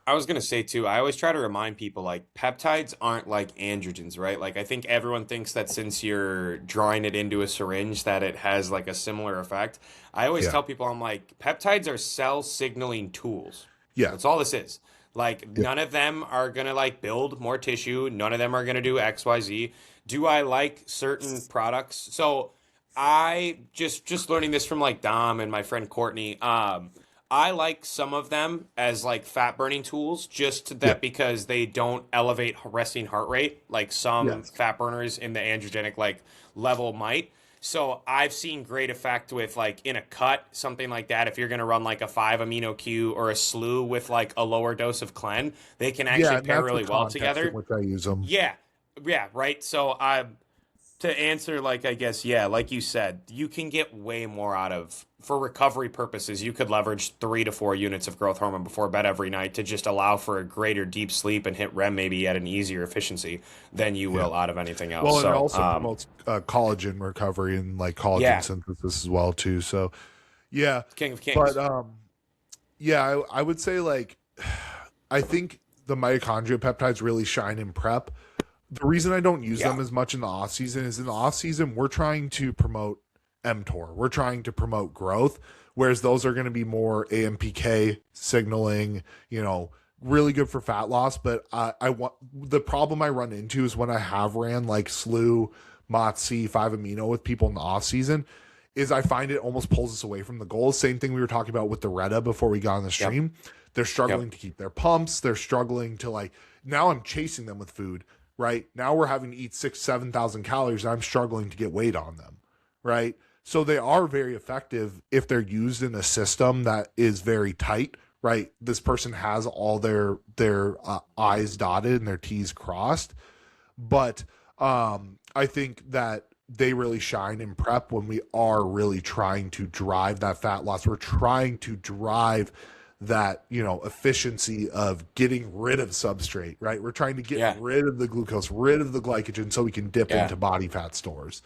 I was gonna say too, I always try to remind people like peptides aren't like androgens, right? Like I think everyone thinks that since you're drawing it into a syringe that it has like a similar effect. I always Yeah. tell people I'm like peptides are cell signaling tools. Yeah. That's all this is. Like Yeah. none of them are gonna like build more tissue. None of them are gonna do XYZ. Do I like certain products? So I just learning this from like Dom and my friend Courtney. I like some of them as like fat burning tools, just Yeah. that because they don't elevate resting heart rate like some Yes. fat burners in the androgenic like level might. So I've seen great effect with like in a cut, something like that. If you're gonna run like a 5 amino Q or a slew with like a lower dose of Clen, they can Yeah, actually and pair that's the really well context in together. which I use them. Yeah, yeah, right. So I to answer, like, I guess, yeah, like you said, you can get way more out of, for recovery purposes, you could leverage 3 to 4 units of growth hormone before bed every night to just allow for a greater deep sleep and hit REM maybe at an easier efficiency than you Yeah. will out of anything else. Well, and it So, also promotes collagen recovery and like collagen yeah, synthesis as well too. So yeah, King of but Kings. yeah, I would say like I think the mitochondria peptides really shine in prep. The reason I don't use Yeah, them as much in the off season is in the off season we're trying to promote mTOR. We're trying to promote growth, whereas those are going to be more AMPK signaling. Really good for fat loss. But I want the problem I run into is when I have ran like SLU, MOTS-C, 5 amino with people in the off season, is I find it almost pulls us away from the goals. Same thing we were talking about with the Retta before we got on the yep, stream. They're yep, struggling to keep their pumps. They're struggling to like now I'm chasing them with food right? Now we're having to eat 7,000 calories. And I'm struggling to get weight on them, right? So they are very effective if they're used in a system that is very tight, right? This person has all their I's dotted and their T's crossed. But I think that they really shine in prep when we are really trying to drive that fat loss. We're trying to drive that, efficiency of getting rid of substrate, right? We're trying to get Yeah. rid of the glucose, rid of the glycogen so we can dip Yeah. into body fat stores.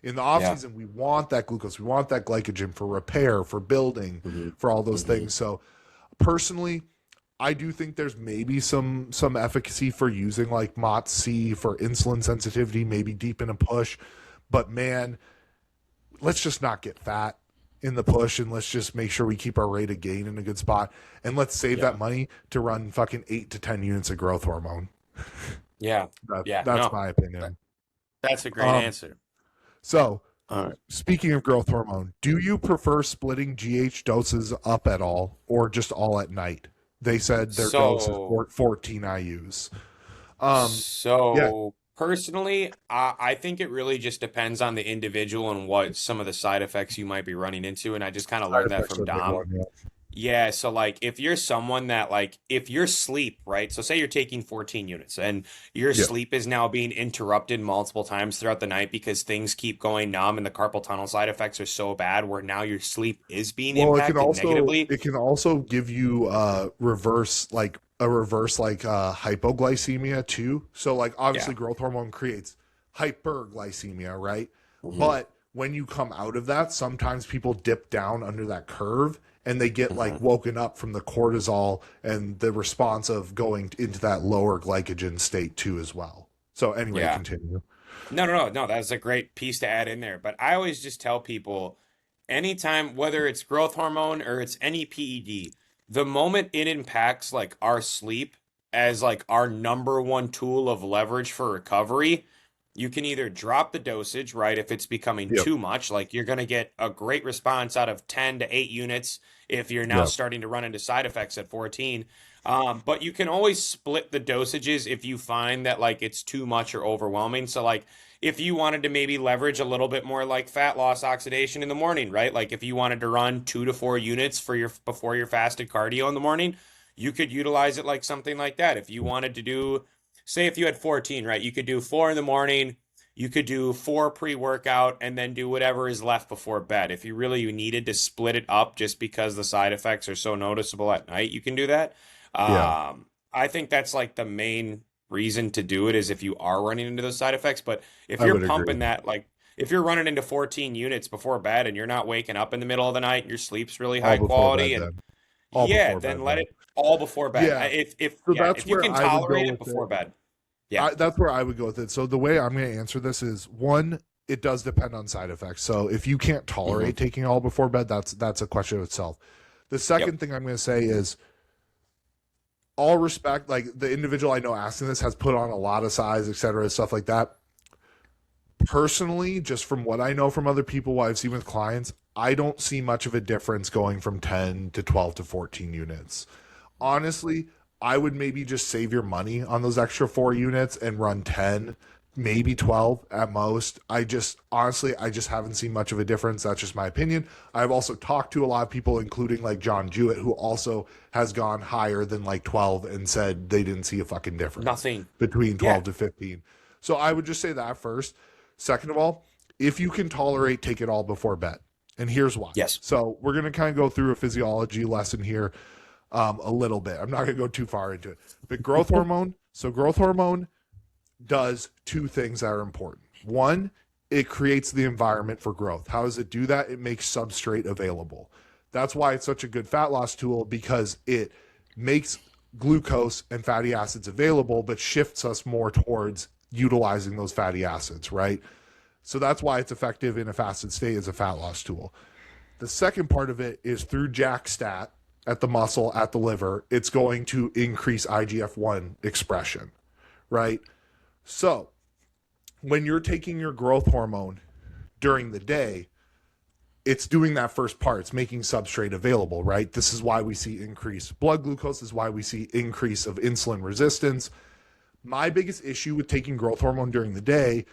In the off Yeah. season, we want that glucose, we want that glycogen for repair, for building, for all those things. So personally, I do think there's maybe some efficacy for using like MOTS-C for insulin sensitivity, maybe deep in a push. But man, let's just not get fat in the push, and let's just make sure we keep our rate of gain in a good spot, and let's save that money to run fucking 8 to 10 units of growth hormone. Yeah. That's No, my opinion. that's a great answer. So, All right. speaking of growth hormone, do you prefer splitting GH doses up at all, or just all at night? They said their dose is 14 IUs. So personally, I think it really just depends on the individual and what some of the side effects you might be running into. And I just kind of learned that from Dom. Yeah, so like if you're someone that like if your sleep, right? So say you're taking 14 units and your sleep is now being interrupted multiple times throughout the night because things keep going numb and the carpal tunnel side effects are so bad where now your sleep is being impacted negatively. It can also give you reverse hypoglycemia too. So like obviously growth hormone creates hyperglycemia, right? But when you come out of that, sometimes people dip down under that curve and they get like woken up from the cortisol and the response of going into that lower glycogen state too as well. So anyway, continue. No. That's a great piece to add in there. But I always just tell people anytime, whether it's growth hormone or it's any PED, the moment it impacts like our sleep as like our number one tool of leverage for recovery, you can either drop the dosage, right? If it's becoming too much, like you're going to get a great response out of 10 to 8 units if you're now starting to run into side effects at 14. But you can always split the dosages if you find that like it's too much or overwhelming. So like if you wanted to maybe leverage a little bit more like fat loss oxidation in the morning, right? Like if you wanted to run 2 to 4 units for your before your fasted cardio in the morning, you could utilize it like something like that. If you wanted to do, say if you had 14, right? You could do 4 in the morning, you could do 4 pre-workout and then do whatever is left before bed. If you needed to split it up just because the side effects are so noticeable at night, you can do that. I think that's like the main reason to do it is if you are running into those side effects. But if you're pumping that, like if you're running into 14 units before bed and you're not waking up in the middle of the night and your sleep's really high quality then let it all before bed. Yeah. If you can tolerate it before bed. Yeah. That's where I would go with it. So the way I'm going to answer this is one, it does depend on side effects. So if you can't tolerate taking all before bed, that's a question of itself. The second thing I'm going to say is all respect, like the individual I know asking this has put on a lot of size, et cetera, stuff like that. Personally, just from what I know from other people, what I've seen with clients, I don't see much of a difference going from 10 to 12 to 14 units. Honestly, I would maybe just save your money on those extra 4 units and run 10, maybe 12 at most. I just haven't seen much of a difference. That's just my opinion. I've also talked to a lot of people, including like John Jewett, who also has gone higher than like 12 and said they didn't see a fucking difference. Nothing. Between 12 to 15. So I would just say that first. Second of all, if you can tolerate, take it all before bed. And here's why. Yes. So we're going to kind of go through a physiology lesson here. A little bit. I'm not going to go too far into it. But growth hormone does 2 things that are important. One, it creates the environment for growth. How does it do that? It makes substrate available. That's why it's such a good fat loss tool, because it makes glucose and fatty acids available, but shifts us more towards utilizing those fatty acids, right? So that's why it's effective in a fasted state as a fat loss tool. The second part of it is through JAK-STAT, at the muscle, at the liver, it's going to increase IGF-1 expression, right? So when you're taking your growth hormone during the day, it's doing that first part. It's making substrate available, right? This is why we see increased blood glucose. This is why we see increase of insulin resistance. My biggest issue with taking growth hormone during the day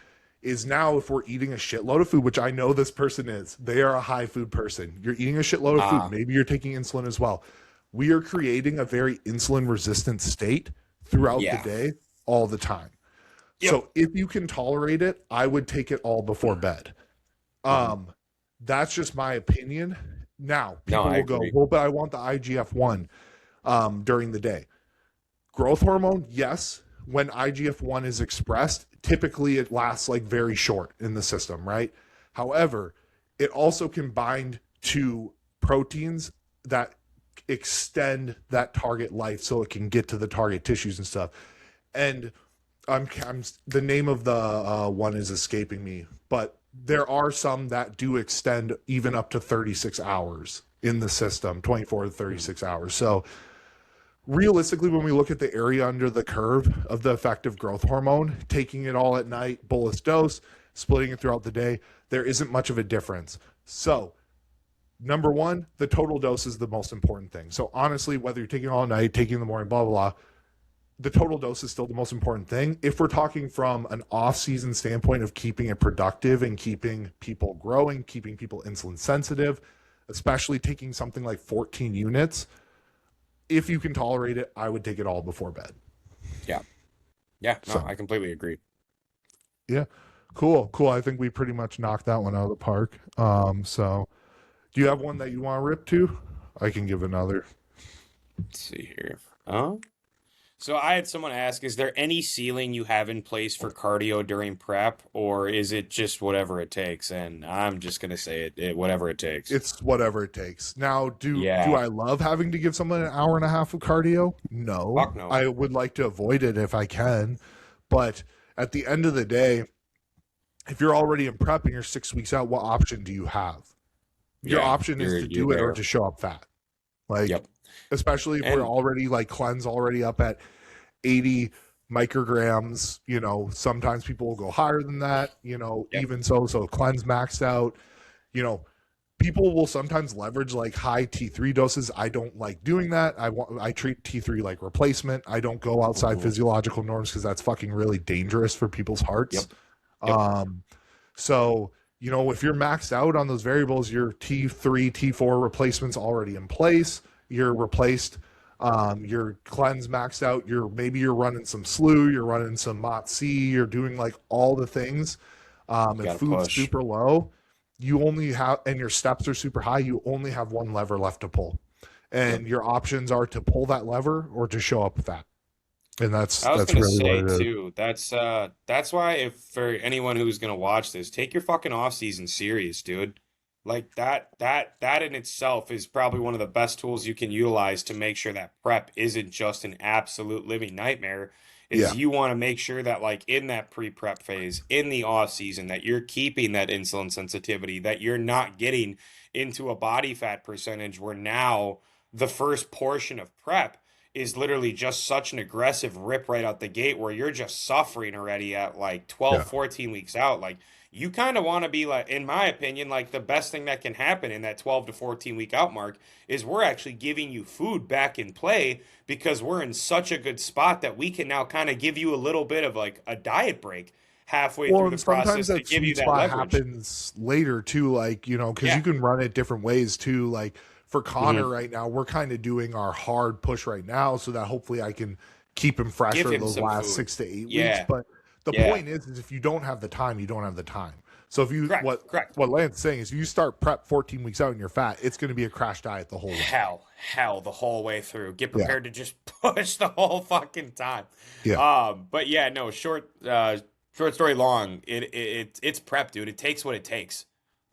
is now if we're eating a shitload of food, which I know this person is, they are a high food person. You're eating a shitload of food. Uh, Maybe you're taking insulin as well. We are creating a very insulin resistant state throughout the yeah. day all the time. Yep. So if you can tolerate it, I would take it all before bed. Mhm. Um, that's just my opinion. Now, No, people I will go, agree. well, but I want the IGF-1 during the day. Growth hormone, yes. When IGF-1 is expressed, typically it lasts like very short in the system, right? However, it also can bind to proteins that extend that target life so it can get to the target tissues and stuff. And I'm the name of the one is escaping me, but there are some that do extend even up to 36 hours in the system, 24 to Mhm. 36 hours. So realistically, when we look at the area under the curve of the effective growth hormone, taking it all at night, bolus dose, splitting it throughout the day, there isn't much of a difference. So, number one, the total dose is the most important thing. So, honestly, whether you're taking it all night, taking it in the morning, blah, blah, blah, the total dose is still the most important thing. If we're talking from an off-season standpoint of keeping it productive and keeping people growing, keeping people insulin sensitive, especially taking something like 14 units, if you can tolerate it, I would take it all before bed. Yeah. Yeah. No, So, I completely agree. yeah. Cool. Cool. I think we pretty much knocked that one out of the park. So do you have one that you want to rip to? I can give another. Let's see here. So I had someone ask, is there any ceiling you have in place for cardio during prep, or is it just whatever it takes? And I'm just gonna say whatever it takes. It's whatever it takes. Now, do Yeah. I love having to give someone an hour and a half of cardio? No. Fuck no. I would like to avoid it if I can. But at the end of the day, if you're already in prep and you're 6 weeks out, what option do you have? Your Yeah. option is to You're do it or there. to show up fat. Like, Yep. especially if we're And already like cleanse already up at 80 micrograms, sometimes people will go higher than that, yep. even so cleanse maxed out, you know, people will sometimes leverage like high T3 doses. I don't like doing that. I treat T3 like replacement. I don't go outside Hmm. physiological norms because that's fucking really dangerous for people's hearts. Yep. Yep. Um, so if you're maxed out on those variables, your T3, T4 replacements already in place. You're replaced. Your cleanse maxed out. Maybe you're running some slew. You're running some Mot C. You're doing like all the things. You And gotta food's push. super low. You only have, and your steps are super high. You only have one lever left to pull, Yep. and your options are to pull that lever or to show up with that. And that's I was that's gonna really what say it is. too, that's why if for anyone who's gonna watch this, take your fucking off season serious, dude. Like that in itself is probably one of the best tools you can utilize to make sure that prep isn't just an absolute living nightmare. Yeah, Is you want to make sure that like in that pre-prep phase, in the off season, that you're keeping that insulin sensitivity, that you're not getting into a body fat percentage where now the first portion of prep is literally just such an aggressive rip right out the gate where you're just suffering already at like 12, yeah. 14 weeks out. Like you kind of want to be like, in my opinion, like the best thing that can happen in that 12 to 14 week out mark is we're actually giving you food back in play because we're in such a good spot that we can now kind of give you a little bit of like a diet break halfway Well, through the and sometimes process to that give you sweet that spot leverage. happens later too, like, because you Yeah. can run it different ways too. Like for Hmm. Connor right now, we're kind of doing our hard push right now so that hopefully I can keep him Give fresher him those some last food. 6 to 8 weeks. Yeah. But the Yeah. point is if you don't have the time, you don't have the time. So if you Correct. what Correct. what Lance's saying is if you start prep 14 weeks out and you're fat, it's going to be a crash diet the whole way. Hell the whole way through. Get Yeah. prepared to just push the whole fucking time. Yeah. But yeah, no, short story long, it's prep, dude. It takes what it takes.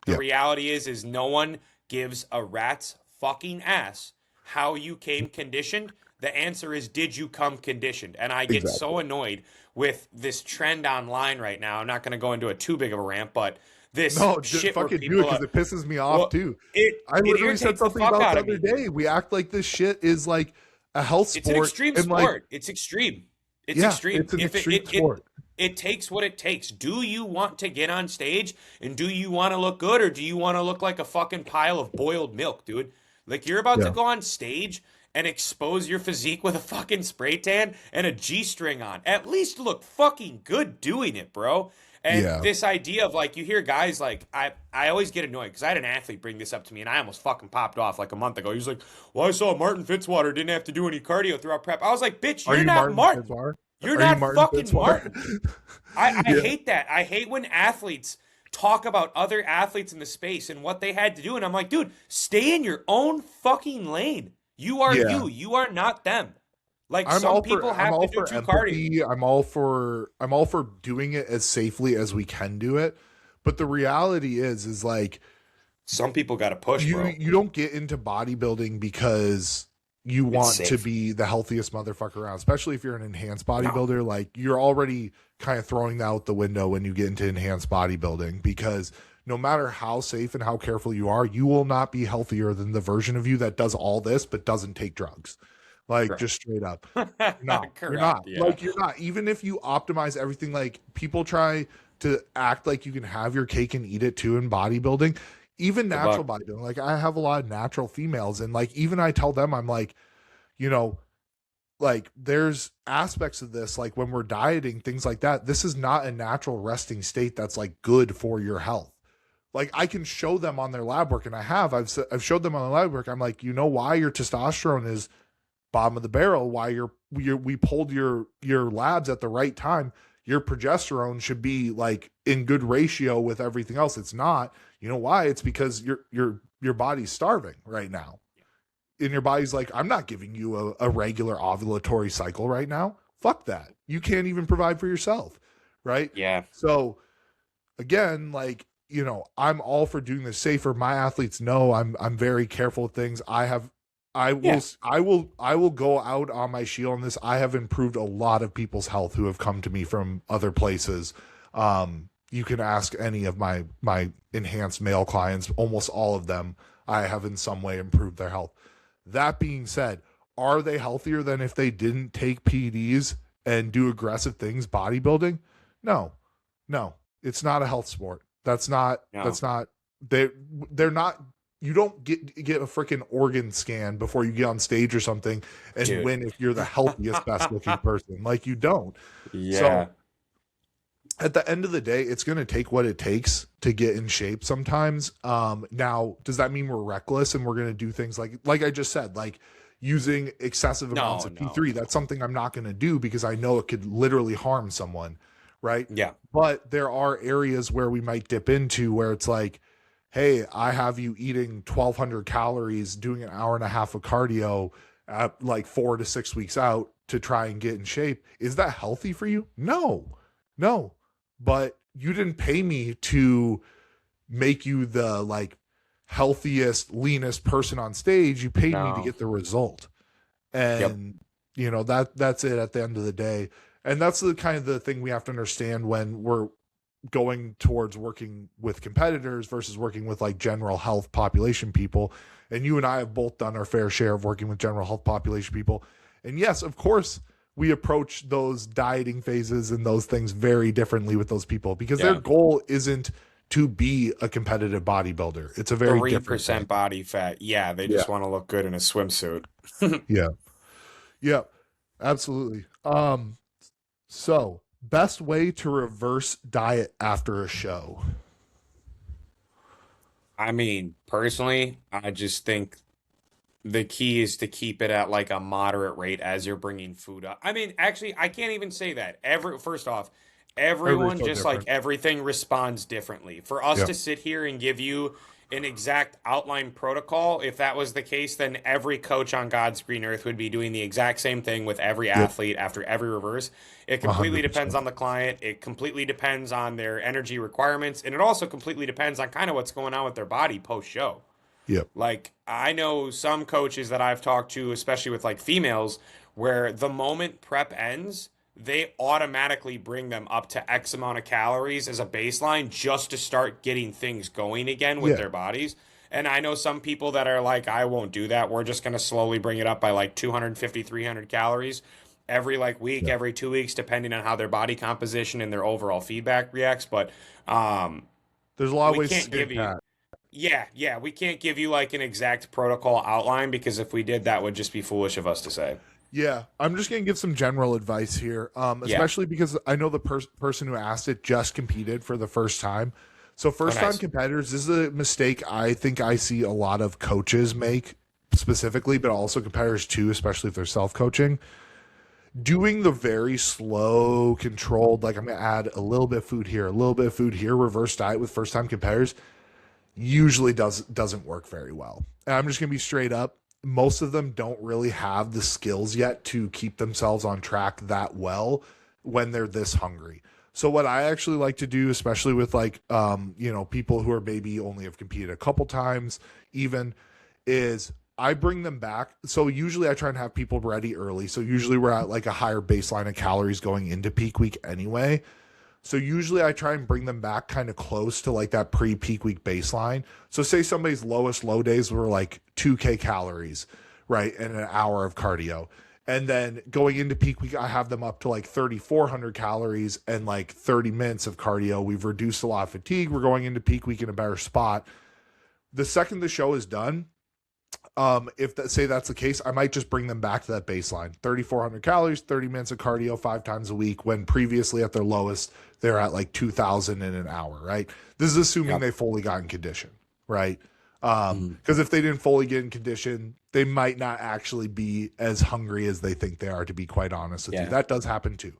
The Yeah. reality is no one gives a rat's fucking ass how you came conditioned. The answer is, did you come conditioned? And I get Exactly. so annoyed with this trend online right now. I'm not going to go into a too big of a rant, but this No, shit where fucking do it people because it pisses me off well, too. it I it literally said irritates the something fuck about out the of other me, dude. day. We act like this shit is like a health It's an sport, extreme and like, sport. It's extreme. It's yeah, extreme. it's an If extreme sport. it takes what it takes. Do you want to get on stage and do you want to look good or do you want to look like a fucking pile of boiled milk, dude? Like you're about to Yeah, go on stage and expose your physique with a fucking spray tan and a G-string on. At least look fucking good doing it, bro. And Yeah. this idea of like, you hear guys like, I always get annoyed because I had an athlete bring this up to me and I almost fucking popped off like a month ago. He was like, well, I saw Martin Fitzwater didn't have to do any cardio throughout prep. I was like, bitch, Are you're you not Martin Martin. Fitzwater? You're Are you not Martin fucking Fitzwater? Martin. I Yeah. hate that. I hate when athletes talk about other athletes in the space and what they had to do. And I'm like, dude, stay in your own fucking lane. You are Yeah. you. You are not them. Like I'm some all for people I'm have all to do for two cardio. empathy. I'm all for doing it as safely as we can do it. But the reality is like Some people got to push, bro. you don't get into bodybuilding because you It's want to safe. be the healthiest motherfucker around, especially if you're an enhanced No. bodybuilder. Like you're already kind of throwing that out the window when you get into enhanced bodybuilding because no matter how safe and how careful you are, you will not be healthier than the version of you that does all this but doesn't take drugs. Like Correct. just straight up. You're Correct. not. Yeah. Like you're not. Even if you optimize everything, like people try to act like you can have your cake and eat it too in bodybuilding. Even Good natural luck. bodybuilding. Like I have a lot of natural females, and like even I tell them, I'm like, you know, like there's aspects of this, like when we're dieting, things like that. This is not a natural resting state that's like good for your health. Like I can show them on their lab work, and I've showed them on the lab work. I'm like, you know why your testosterone is bottom of the barrel, why we pulled your labs at the right time. Your progesterone should be like in good ratio with everything else. It's not. You know why? It's because your body's starving right now. And your body's like, I'm not giving you a regular ovulatory cycle right now. Fuck that. You can't even provide for yourself. Right. Yeah. So again, like, I'm all for doing this safer. My athletes know I'm very careful with things. Yeah. I will go out on my shield on this. I have improved a lot of people's health who have come to me from other places. You can ask any of my enhanced male clients, almost all of them, I have in some way improved their health. That being said, are they healthier than if they didn't take PEDs and do aggressive things, bodybuilding? No. No. It's not a health sport. That's not No. they're not. You don't get a freaking organ scan before you get on stage or something and Dude. win if you're the healthiest, best looking person. Like you don't. Yeah. So at the end of the day, it's going to take what it takes to get in shape sometimes. Now, does that mean we're reckless and we're going to do things like I just said, like using excessive amounts of P3? That's something I'm not going to do because I know it could literally harm someone, right? Yeah. But there are areas where we might dip into where it's like, hey, I have you eating 1,200 calories, doing an hour and a half of cardio at like 4 to 6 weeks out to try and get in shape. Is that healthy for you? No. But you didn't pay me to make you the like healthiest, leanest person on stage. You paid me to get the result. And that's it at the end of the day. And that's the kind of the thing we have to understand when we're going towards working with competitors versus working with like general health population people. And you and I have both done our fair share of working with general health population people. And yes, of course, we approach those dieting phases and those things very differently with those people because their goal isn't to be a competitive bodybuilder. It's a very 3% body fat. Yeah, they just want to look good in a swimsuit. Yeah, absolutely. So best way to reverse diet after a show. I mean, personally, I just think the key is to keep it at like a moderate rate as you're bringing food up. I mean, actually, I can't even say that. First off, everyone, just like everything, responds differently. For us to sit here and give you an exact outline protocol, if that was the case, then every coach on God's green earth would be doing the exact same thing with every athlete after every reverse. It completely 100%. depends on the client. It completely depends on their energy requirements. And it also completely depends on kind of what's going on with their body post-show. Yep. Like, I know some coaches that I've talked to, especially with like females, where the moment prep ends, they automatically bring them up to X amount of calories as a baseline just to start getting things going again with their bodies. And I know some people that are like, I won't do that. We're just going to slowly bring it up by like 250, 300 calories every like week, every 2 weeks, depending on how their body composition and their overall feedback reacts. But there's a lot of we ways to can't skin give you. cat. Yeah, we can't give you like an exact protocol outline because if we did, that would just be foolish of us to say. Yeah, I'm just going to give some general advice here, Yeah. especially because I know the person who asked it just competed for the first time. So, Oh, first time nice. competitors, this is a mistake I think I see a lot of coaches make specifically, but also competitors too, especially if they're self coaching. Doing the very slow, controlled, like I'm going to add a little bit of food here, a little bit of food here, reverse diet with first time competitors usually doesn't work very well. And I'm just going to be straight up. Most of them don't really have the skills yet to keep themselves on track that well when they're this hungry. So what I actually like to do, especially with like people who are maybe only have competed a couple times, even, is I bring them back. So usually I try and have people ready early. So usually we're at like a higher baseline of calories going into peak week anyway. So usually I try and bring them back kind of close to like that pre-peak week baseline. So say somebody's lowest low days were like 2K calories, right? And an hour of cardio. And then going into peak week, I have them up to like 3,400 calories and like 30 minutes of cardio. We've reduced a lot of fatigue. We're going into peak week in a better spot. The second the show is done, if that, say that's the case, I might just bring them back to that baseline 3,400 calories, 30 minutes of cardio 5 times a week, when previously at their lowest, they're at like 2,000 in an hour, right? This is assuming Yep. they fully got in condition, right? Mhm. Because if they didn't fully get in condition, they might not actually be as hungry as they think they are, to be quite honest with you. Yeah. That does happen too.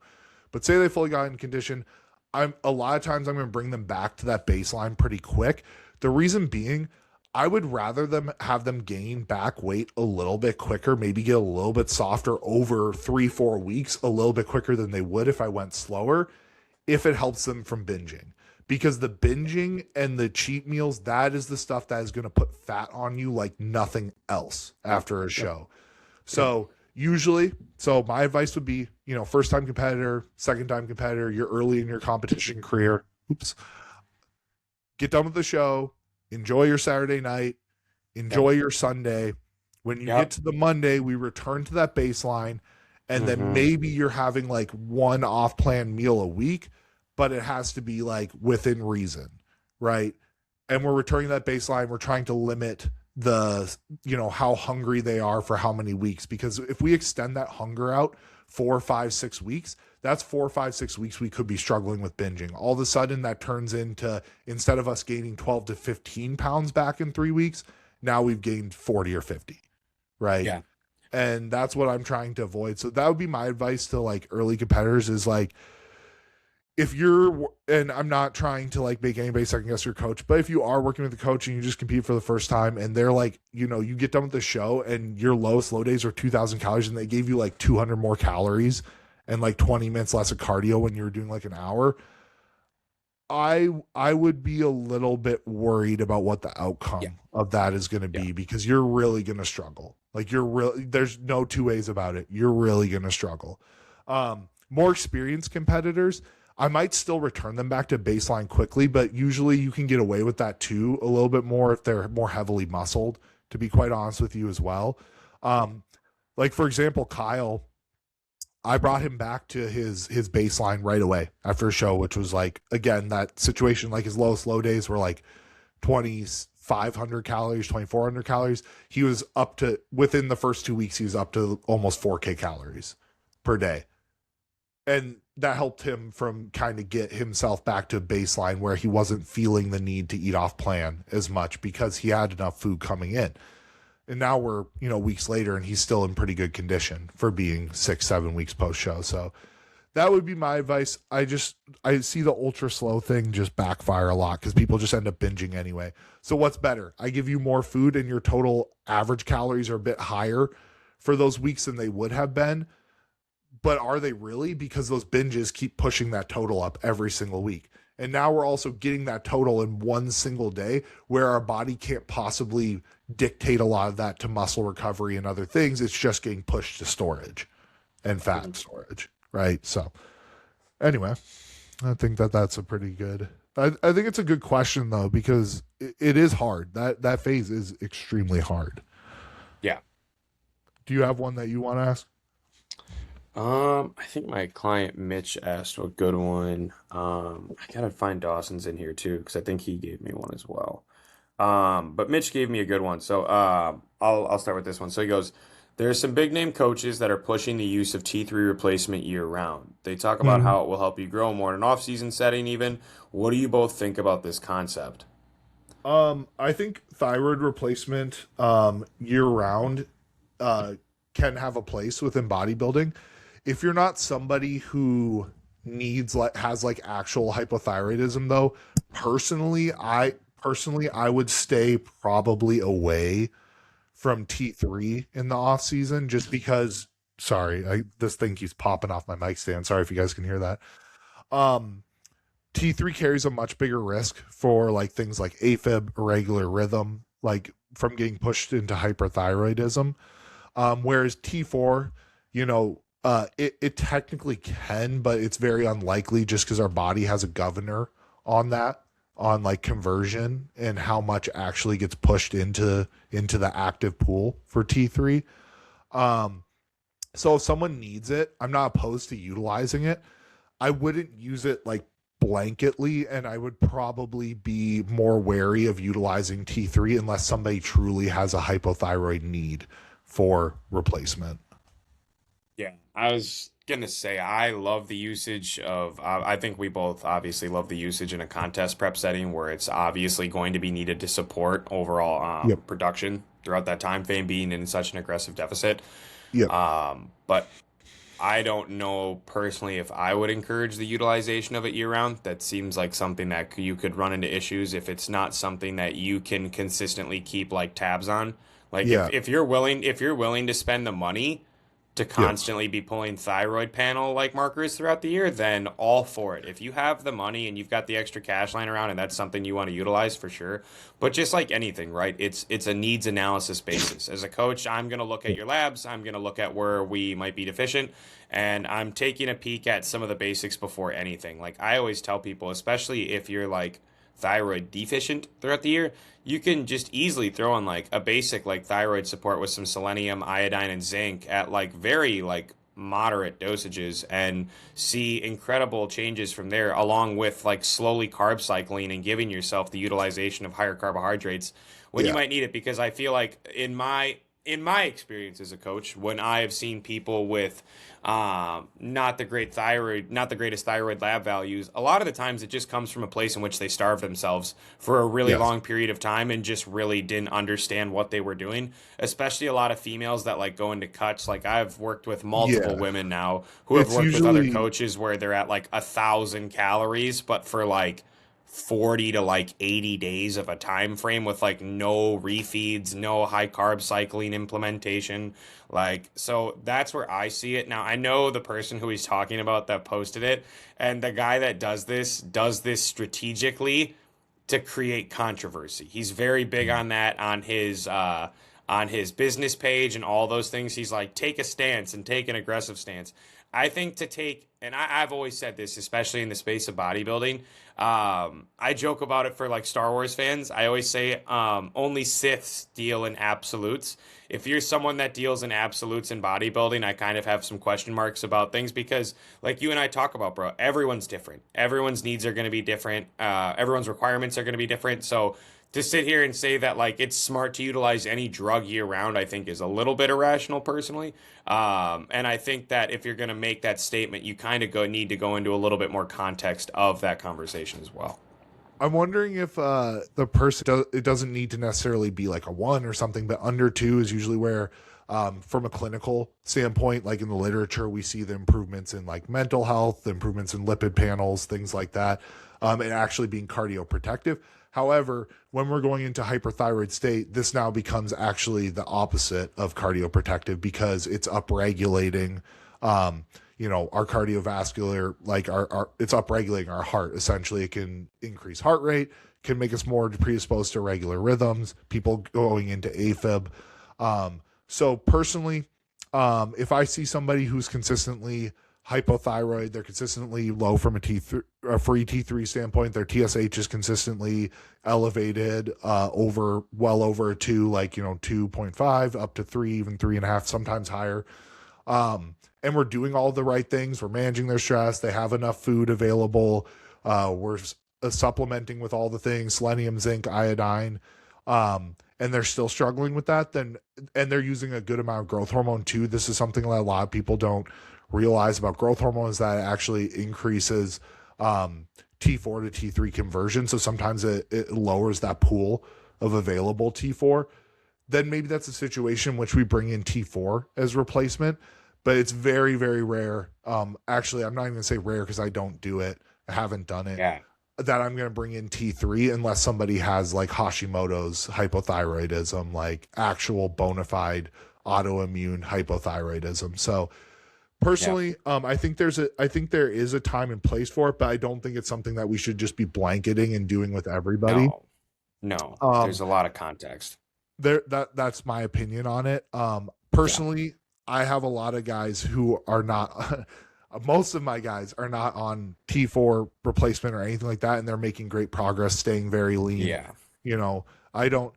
But say they fully got in condition, I'm a lot of times I'm going to bring them back to that baseline pretty quick. The reason being, I would rather them have them gain back weight a little bit quicker, maybe get a little bit softer over 3-4 weeks, a little bit quicker than they would if I went slower, if it helps them from binging. Because the binging and the cheat meals, that is the stuff that is going to put fat on you like nothing else Yep. after a Yep. show. Yep. So usually, so my advice would be, first time competitor, second time competitor, you're early in your competition career. Oops. Get done with the show, enjoy your Saturday night, Yep. enjoy your Sunday. When you get Yep. to the Monday, we return to that baseline, and then Hmm. maybe you're having like one off plan meal a week, but it has to be like within reason, right? And we're returning to that baseline. We're trying to limit how hungry they are for how many weeks, because if we extend that hunger out 4, 5, 6 weeks, that's 4, 5, 6 weeks we could be struggling with binging. All of a sudden that turns into, instead of us gaining 12 to 15 pounds back in 3 weeks, now we've gained 40 or 50, right? Yeah. And that's what I'm trying to avoid. So that would be my advice to like early competitors, is like, if you're, and I'm not trying to like make anybody second guess your coach, but if you are working with a coach and you just compete for the first time and they're like, you get done with the show and your lowest low days are 2,000 calories and they gave you like 200 more calories and like 20 minutes less of cardio when you were doing like an hour, I would be a little bit worried about what the Yeah. outcome of that is going to Yeah. be, because you're really going to struggle. Like there's no two ways about it. You're really going to struggle. More experienced competitors, I might still return them back to baseline quickly, but usually you can get away with that too a little bit more if they're more heavily muscled, to be quite honest with you as well. Um, like for example, Kyle, I brought him back to his baseline right away after a show, which was like, again, that situation, like his lowest low days were like 2,500 calories, 2,400 calories. He was up to, within the first 2 weeks, he was up to almost 4K calories per day. And that helped him from kind of get himself back to baseline where he wasn't feeling the need to eat off plan as much because he had enough food coming in. And now we're, weeks later and he's still in pretty good condition for being 6, 7 weeks post show. So that would be my advice. I see the ultra slow thing just backfire a lot because people just end up binging anyway. So what's better? I give you more food and your total average calories are a bit higher for those weeks than they would have been. But are they really? Because those binges keep pushing that total up every single week. And now we're also getting that total in one single day where our body can't possibly dictate a lot of that to muscle recovery and other things. It's just getting pushed to storage and fat Mhm. storage, right? So anyway, I think that's a pretty good. I think it's a good question though, because it is hard. That phase is extremely hard. Yeah. Do you have one that you want to ask? I think my client Mitch asked a good one. I gotta find Dawson's in here too, because I think he gave me one as well. But Mitch gave me a good one. So I'll start with this one. So he goes, there are some big name coaches that are pushing the use of T3 replacement year round. They talk about Mhm. how it will help you grow more in an off-season setting even. What do you both think about this concept? I think thyroid replacement year round uh can have a place within bodybuilding. If you're not somebody who needs like has like actual hypothyroidism though, personally I would stay probably away from T3 in the off season just because sorry, this thing keeps popping off my mic stand. Sorry if you guys can hear that. Um T3 carries a much bigger risk for like things like AFib, irregular rhythm, like from getting pushed into hyperthyroidism. Whereas T4, it technically can, but it's very unlikely just because our body has a governor on that, on like conversion and how much actually gets pushed into the active pool for T3. Um, so if someone needs it, I'm not opposed to utilizing it. I wouldn't use it like blanketly, and I would probably be more wary of utilizing T3 unless somebody truly has a hypothyroid need for replacement. Yeah, I was gonna say I love the usage of. I think we both obviously love the usage in a contest prep setting where it's obviously going to be needed to support overall Yep. production throughout that time frame being in such an aggressive deficit. Yep. But I don't know personally if I would encourage the utilization of it year round. That seems like something that you could run into issues if it's not something that you can consistently keep like tabs on. Like Yeah. if you're willing to spend the money to Yes. constantly be pulling thyroid panel like markers throughout the year, then all for it. If you have the money and you've got the extra cash lying around and that's something you want to utilize for sure. But just like anything, right? It's a needs analysis basis. As a coach, I'm going to look at your labs, I'm going to look at where we might be deficient, and I'm taking a peek at some of the basics before anything. Like I always tell people, especially if you're like thyroid deficient throughout the year, you can just easily throw in like a basic like thyroid support with some selenium, iodine, and zinc at like very like moderate dosages and see incredible changes from there, along with like slowly carb cycling and giving yourself the utilization of higher carbohydrates when you Yeah. might need it. Because I feel like in my experience as a coach, when I have seen people with not the greatest thyroid lab values, a lot of the times it just comes from a place in which they starved themselves for a really Yes. long period of time and just really didn't understand what they were doing. Especially a lot of females that like go into cuts. Like I've worked with multiple Yeah. women now who have It's worked with other usually coaches where they're at like 1,000 calories, but for like 40 to like 80 days of a time frame with like no refeeds, no high carb cycling implementation. Like, so that's where I see it. Now, I know the person who he's talking about that posted it, and the guy that does this strategically to create controversy. He's very big on that on his business page and all those things. He's like, take a stance and take an aggressive stance. I think to take, and I've always said this, especially in the space of bodybuilding. I joke about it for like Star Wars fans. I always say only Siths deal in absolutes. If you're someone that deals in absolutes in bodybuilding, I kind of have some question marks about things because, like you and I talk about, bro, everyone's different. Everyone's needs are going to be different. Everyone's requirements are going to be different. So to sit here and say that like it's smart to utilize any drug year round, I think is a little bit irrational personally. And I think that if you're going to make that statement, you kind of go need to go into a little bit more context of that conversation as well. I'm wondering if the person it doesn't need to necessarily be like a one or something, but under two is usually where, from a clinical standpoint, like in the literature, we see the improvements in like mental health, the improvements in lipid panels, things like that, and actually being cardioprotective. However, when we're going into hyperthyroid state, this now becomes actually the opposite of cardioprotective because it's upregulating um, our cardiovascular, like our it's upregulating our heart. Essentially, it can increase heart rate, can make us more predisposed to regular rhythms, people going into AFib. So personally, if I see somebody who's consistently hypothyroid, they're consistently low from a free T3 standpoint, their TSH is consistently elevated, well over a two, like 2.5 up to three, even 3.5, sometimes higher. And we're doing all the right things. We're managing their stress. They have enough food available. We're supplementing with all the things, selenium, zinc, iodine. and they're still struggling with that, then, and they're using a good amount of growth hormone too. This is something that a lot of people don't realize about growth hormone, is that it actually increases T4 to T3 conversion. So sometimes it lowers that pool of available T4. Then maybe that's a situation in which we bring in T4 as replacement, but it's very, very rare. Actually, I'm not even gonna say rare because I don't do it. I haven't done it. Yeah. That I'm going to bring in T3 unless somebody has like Hashimoto's hypothyroidism, like actual bona fide autoimmune hypothyroidism. So personally, I think there is a time and place for it, but I don't think it's something that we should just be blanketing and doing with everybody. No, Um, there's a lot of context. that's my opinion on it. Personally, I have a lot of guys who are not most of my guys are not on T4 replacement or anything like that, and they're making great progress, staying very lean. Yeah. You know, I don't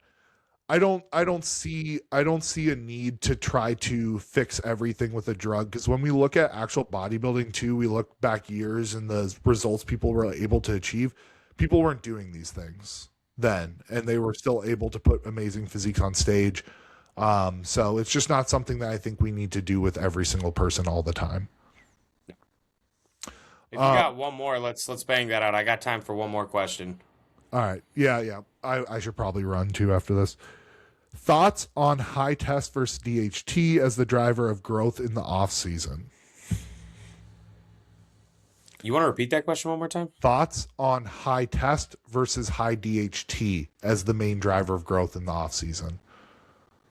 see a need to try to fix everything with a drug, because when we look at actual bodybuilding too, we look back years and the results people were able to achieve. People weren't doing these things then, and they were still able to put amazing physiques on stage. So it's just not something that I think we need to do with every single person all the time. If you got one more, let's bang that out. I got time for one more question. All right. Yeah. I should probably run too after this. Thoughts on high test versus DHT as the driver of growth in the off season? You want to repeat that question one more time? Thoughts on high test versus high DHT as the main driver of growth in the off season?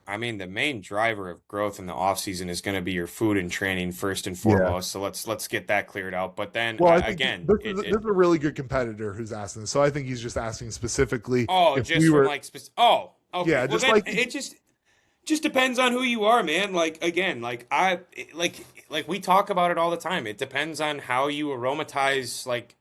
I mean, the main driver of growth in the off season is going to be your food and training first and foremost. So let's get that cleared out. But then Well, I think again, this is a really good competitor who's asking this. So I think he's just asking specifically. oh, If just we from were, like oh, okay. Yeah, Well, just then like it just depends on who you are, man. Like again, like we talk about it all the time. It depends on how you aromatize like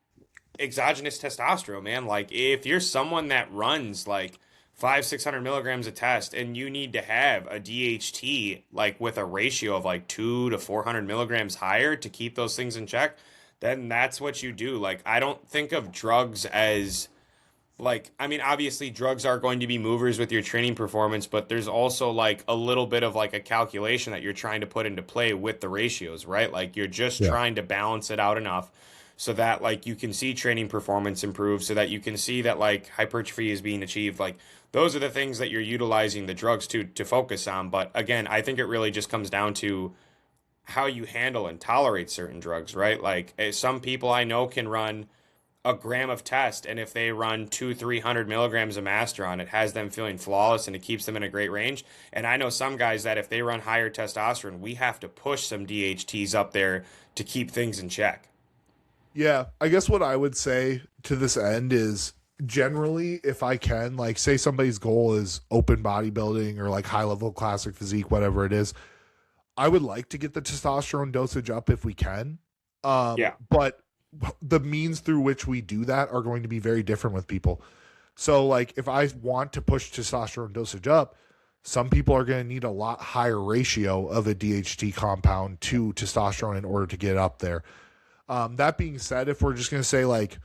exogenous testosterone, man. Like if you're someone that runs like 600 milligrams a test and you need to have a DHT like with a ratio of like 2 to 400 milligrams higher to keep those things in check, then that's what you do. Like I don't think of drugs as like, I mean, obviously drugs are going to be movers with your training performance, but there's also like a little bit of like a calculation that you're trying to put into play with the ratios, right? Like you're just yeah, trying to balance it out enough so that like you can see training performance improve, so that you can see that like hypertrophy is being achieved. Like those are the things that you're utilizing the drugs to focus on. But again, I think it really just comes down to how you handle and tolerate certain drugs, right? Like some people I know can run a gram of test, and if they run 300 milligrams of Masteron, it has them feeling flawless and it keeps them in a great range. And I know some guys that if they run higher testosterone, we have to push some DHTs up there to keep things in check. yeah. I guess what I would say to this end is, generally, if I can, like, say somebody's goal is open bodybuilding or like high level classic physique, whatever it is, I would like to get the testosterone dosage up if we can. Yeah. But the means through which we do that are going to be very different with people. So, like, if I want to push testosterone dosage up, some people are going to need a lot higher ratio of a DHT compound to testosterone in order to get up there. That being said, if we're just going to say like,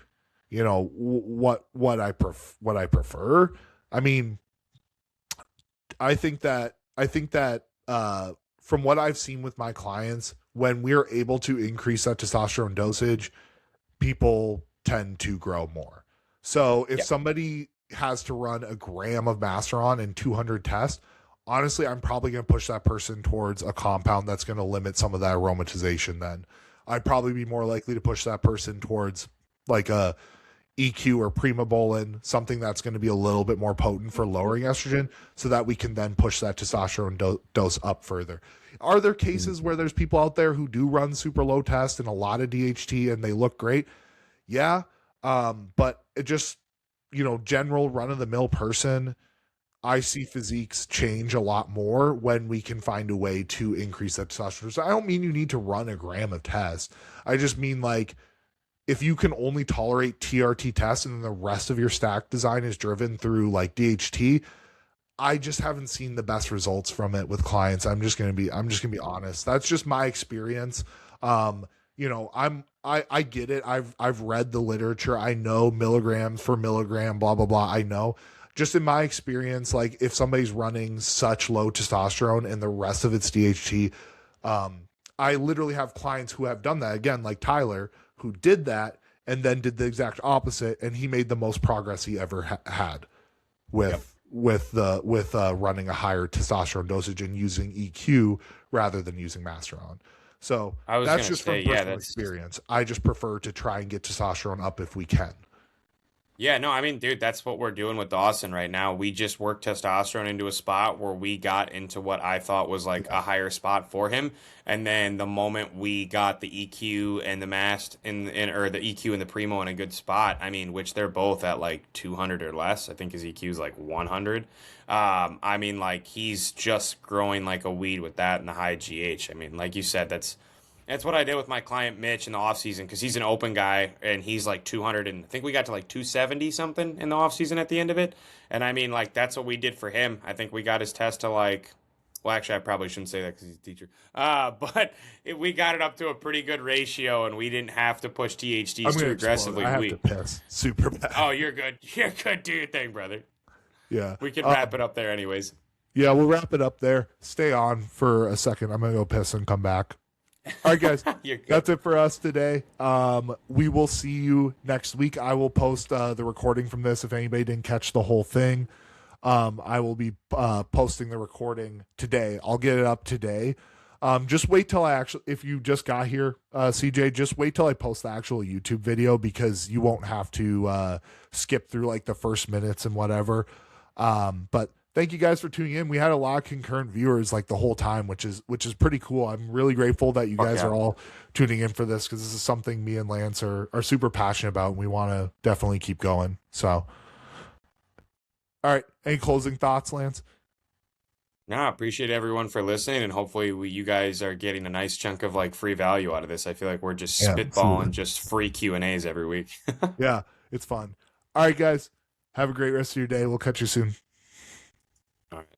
what I prefer, I mean, I think that from what I've seen with my clients, when we're able to increase that testosterone dosage, people tend to grow more. So if Yeah. somebody has to run a gram of Masteron and 200 tests, honestly, I'm probably going to push that person towards a compound that's going to limit some of that aromatization. Then I'd probably be more likely to push that person towards like a EQ or Primobolan, something that's going to be a little bit more potent for lowering estrogen, so that we can then push that testosterone dose up further. Are there cases where there's people out there who do run super low test and a lot of DHT and they look great? Yeah. But it just, general run of the mill person, I see physiques change a lot more when we can find a way to increase that testosterone. So I don't mean you need to run a gram of test. I just mean like, if you can only tolerate TRT tests and then the rest of your stack design is driven through like DHT, I just haven't seen the best results from it with clients. I'm just gonna be honest. That's just my experience. I get it. I've read the literature. I know milligrams for milligram, blah blah blah. I know. just in my experience, like if somebody's running such low testosterone and the rest of it's DHT, I literally have clients who have done that again, like Tyler, who did that and then did the exact opposite, and he made the most progress he ever had with running a higher testosterone dosage and using EQ rather than using Masteron. So I was that's gonna just say, from yeah, personal that's experience. I just prefer to try and get testosterone up if we can. yeah, no, I mean, dude, that's what we're doing with Dawson right now. We just worked testosterone into a spot where we got into what I thought was like Yeah. a higher spot for him. And then the moment we got the EQ and the mast or the EQ and the Primo in a good spot, I mean, which they're both at like 200 or less. I think his EQ is like 100. I mean, like he's just growing like a weed with that and the high GH. I mean, like you said, that's what I did with my client Mitch in the off season because he's an open guy and he's like 200 and I think we got to like 270 something in the off season at the end of it. And I mean, like that's what we did for him. I think we got his test to like, well, actually, I probably shouldn't say that because he's a teacher. But we got it up to a pretty good ratio and we didn't have to push I'm THDs going too to aggressively. I have to piss super bad. Oh, you're good. You're good. Do your thing, brother. Yeah. We can wrap it up there, anyways. Yeah, we'll wrap it up there. Stay on for a second. I'm going to go piss and come back. All right, guys, You're good. that's it for us today. We will see you next week. I will post the recording from this if anybody didn't catch the whole thing. I will be posting the recording today. I'll get it up today. Just wait till if you just got here, CJ, just wait till I post the actual YouTube video because you won't have to skip through like the first minutes and whatever. But thank you guys for tuning in. We had a lot of concurrent viewers like the whole time, which is pretty cool. I'm really grateful that you guys are all tuning in for this because this is something me and Lance are super passionate about and we want to definitely keep going. So, all right. Any closing thoughts, Lance? No, I appreciate everyone for listening, and hopefully you guys are getting a nice chunk of like free value out of this. I feel like we're just spitballing absolutely. just free Q&As every week. Yeah, it's fun. All right, guys. Have a great rest of your day. We'll catch you soon.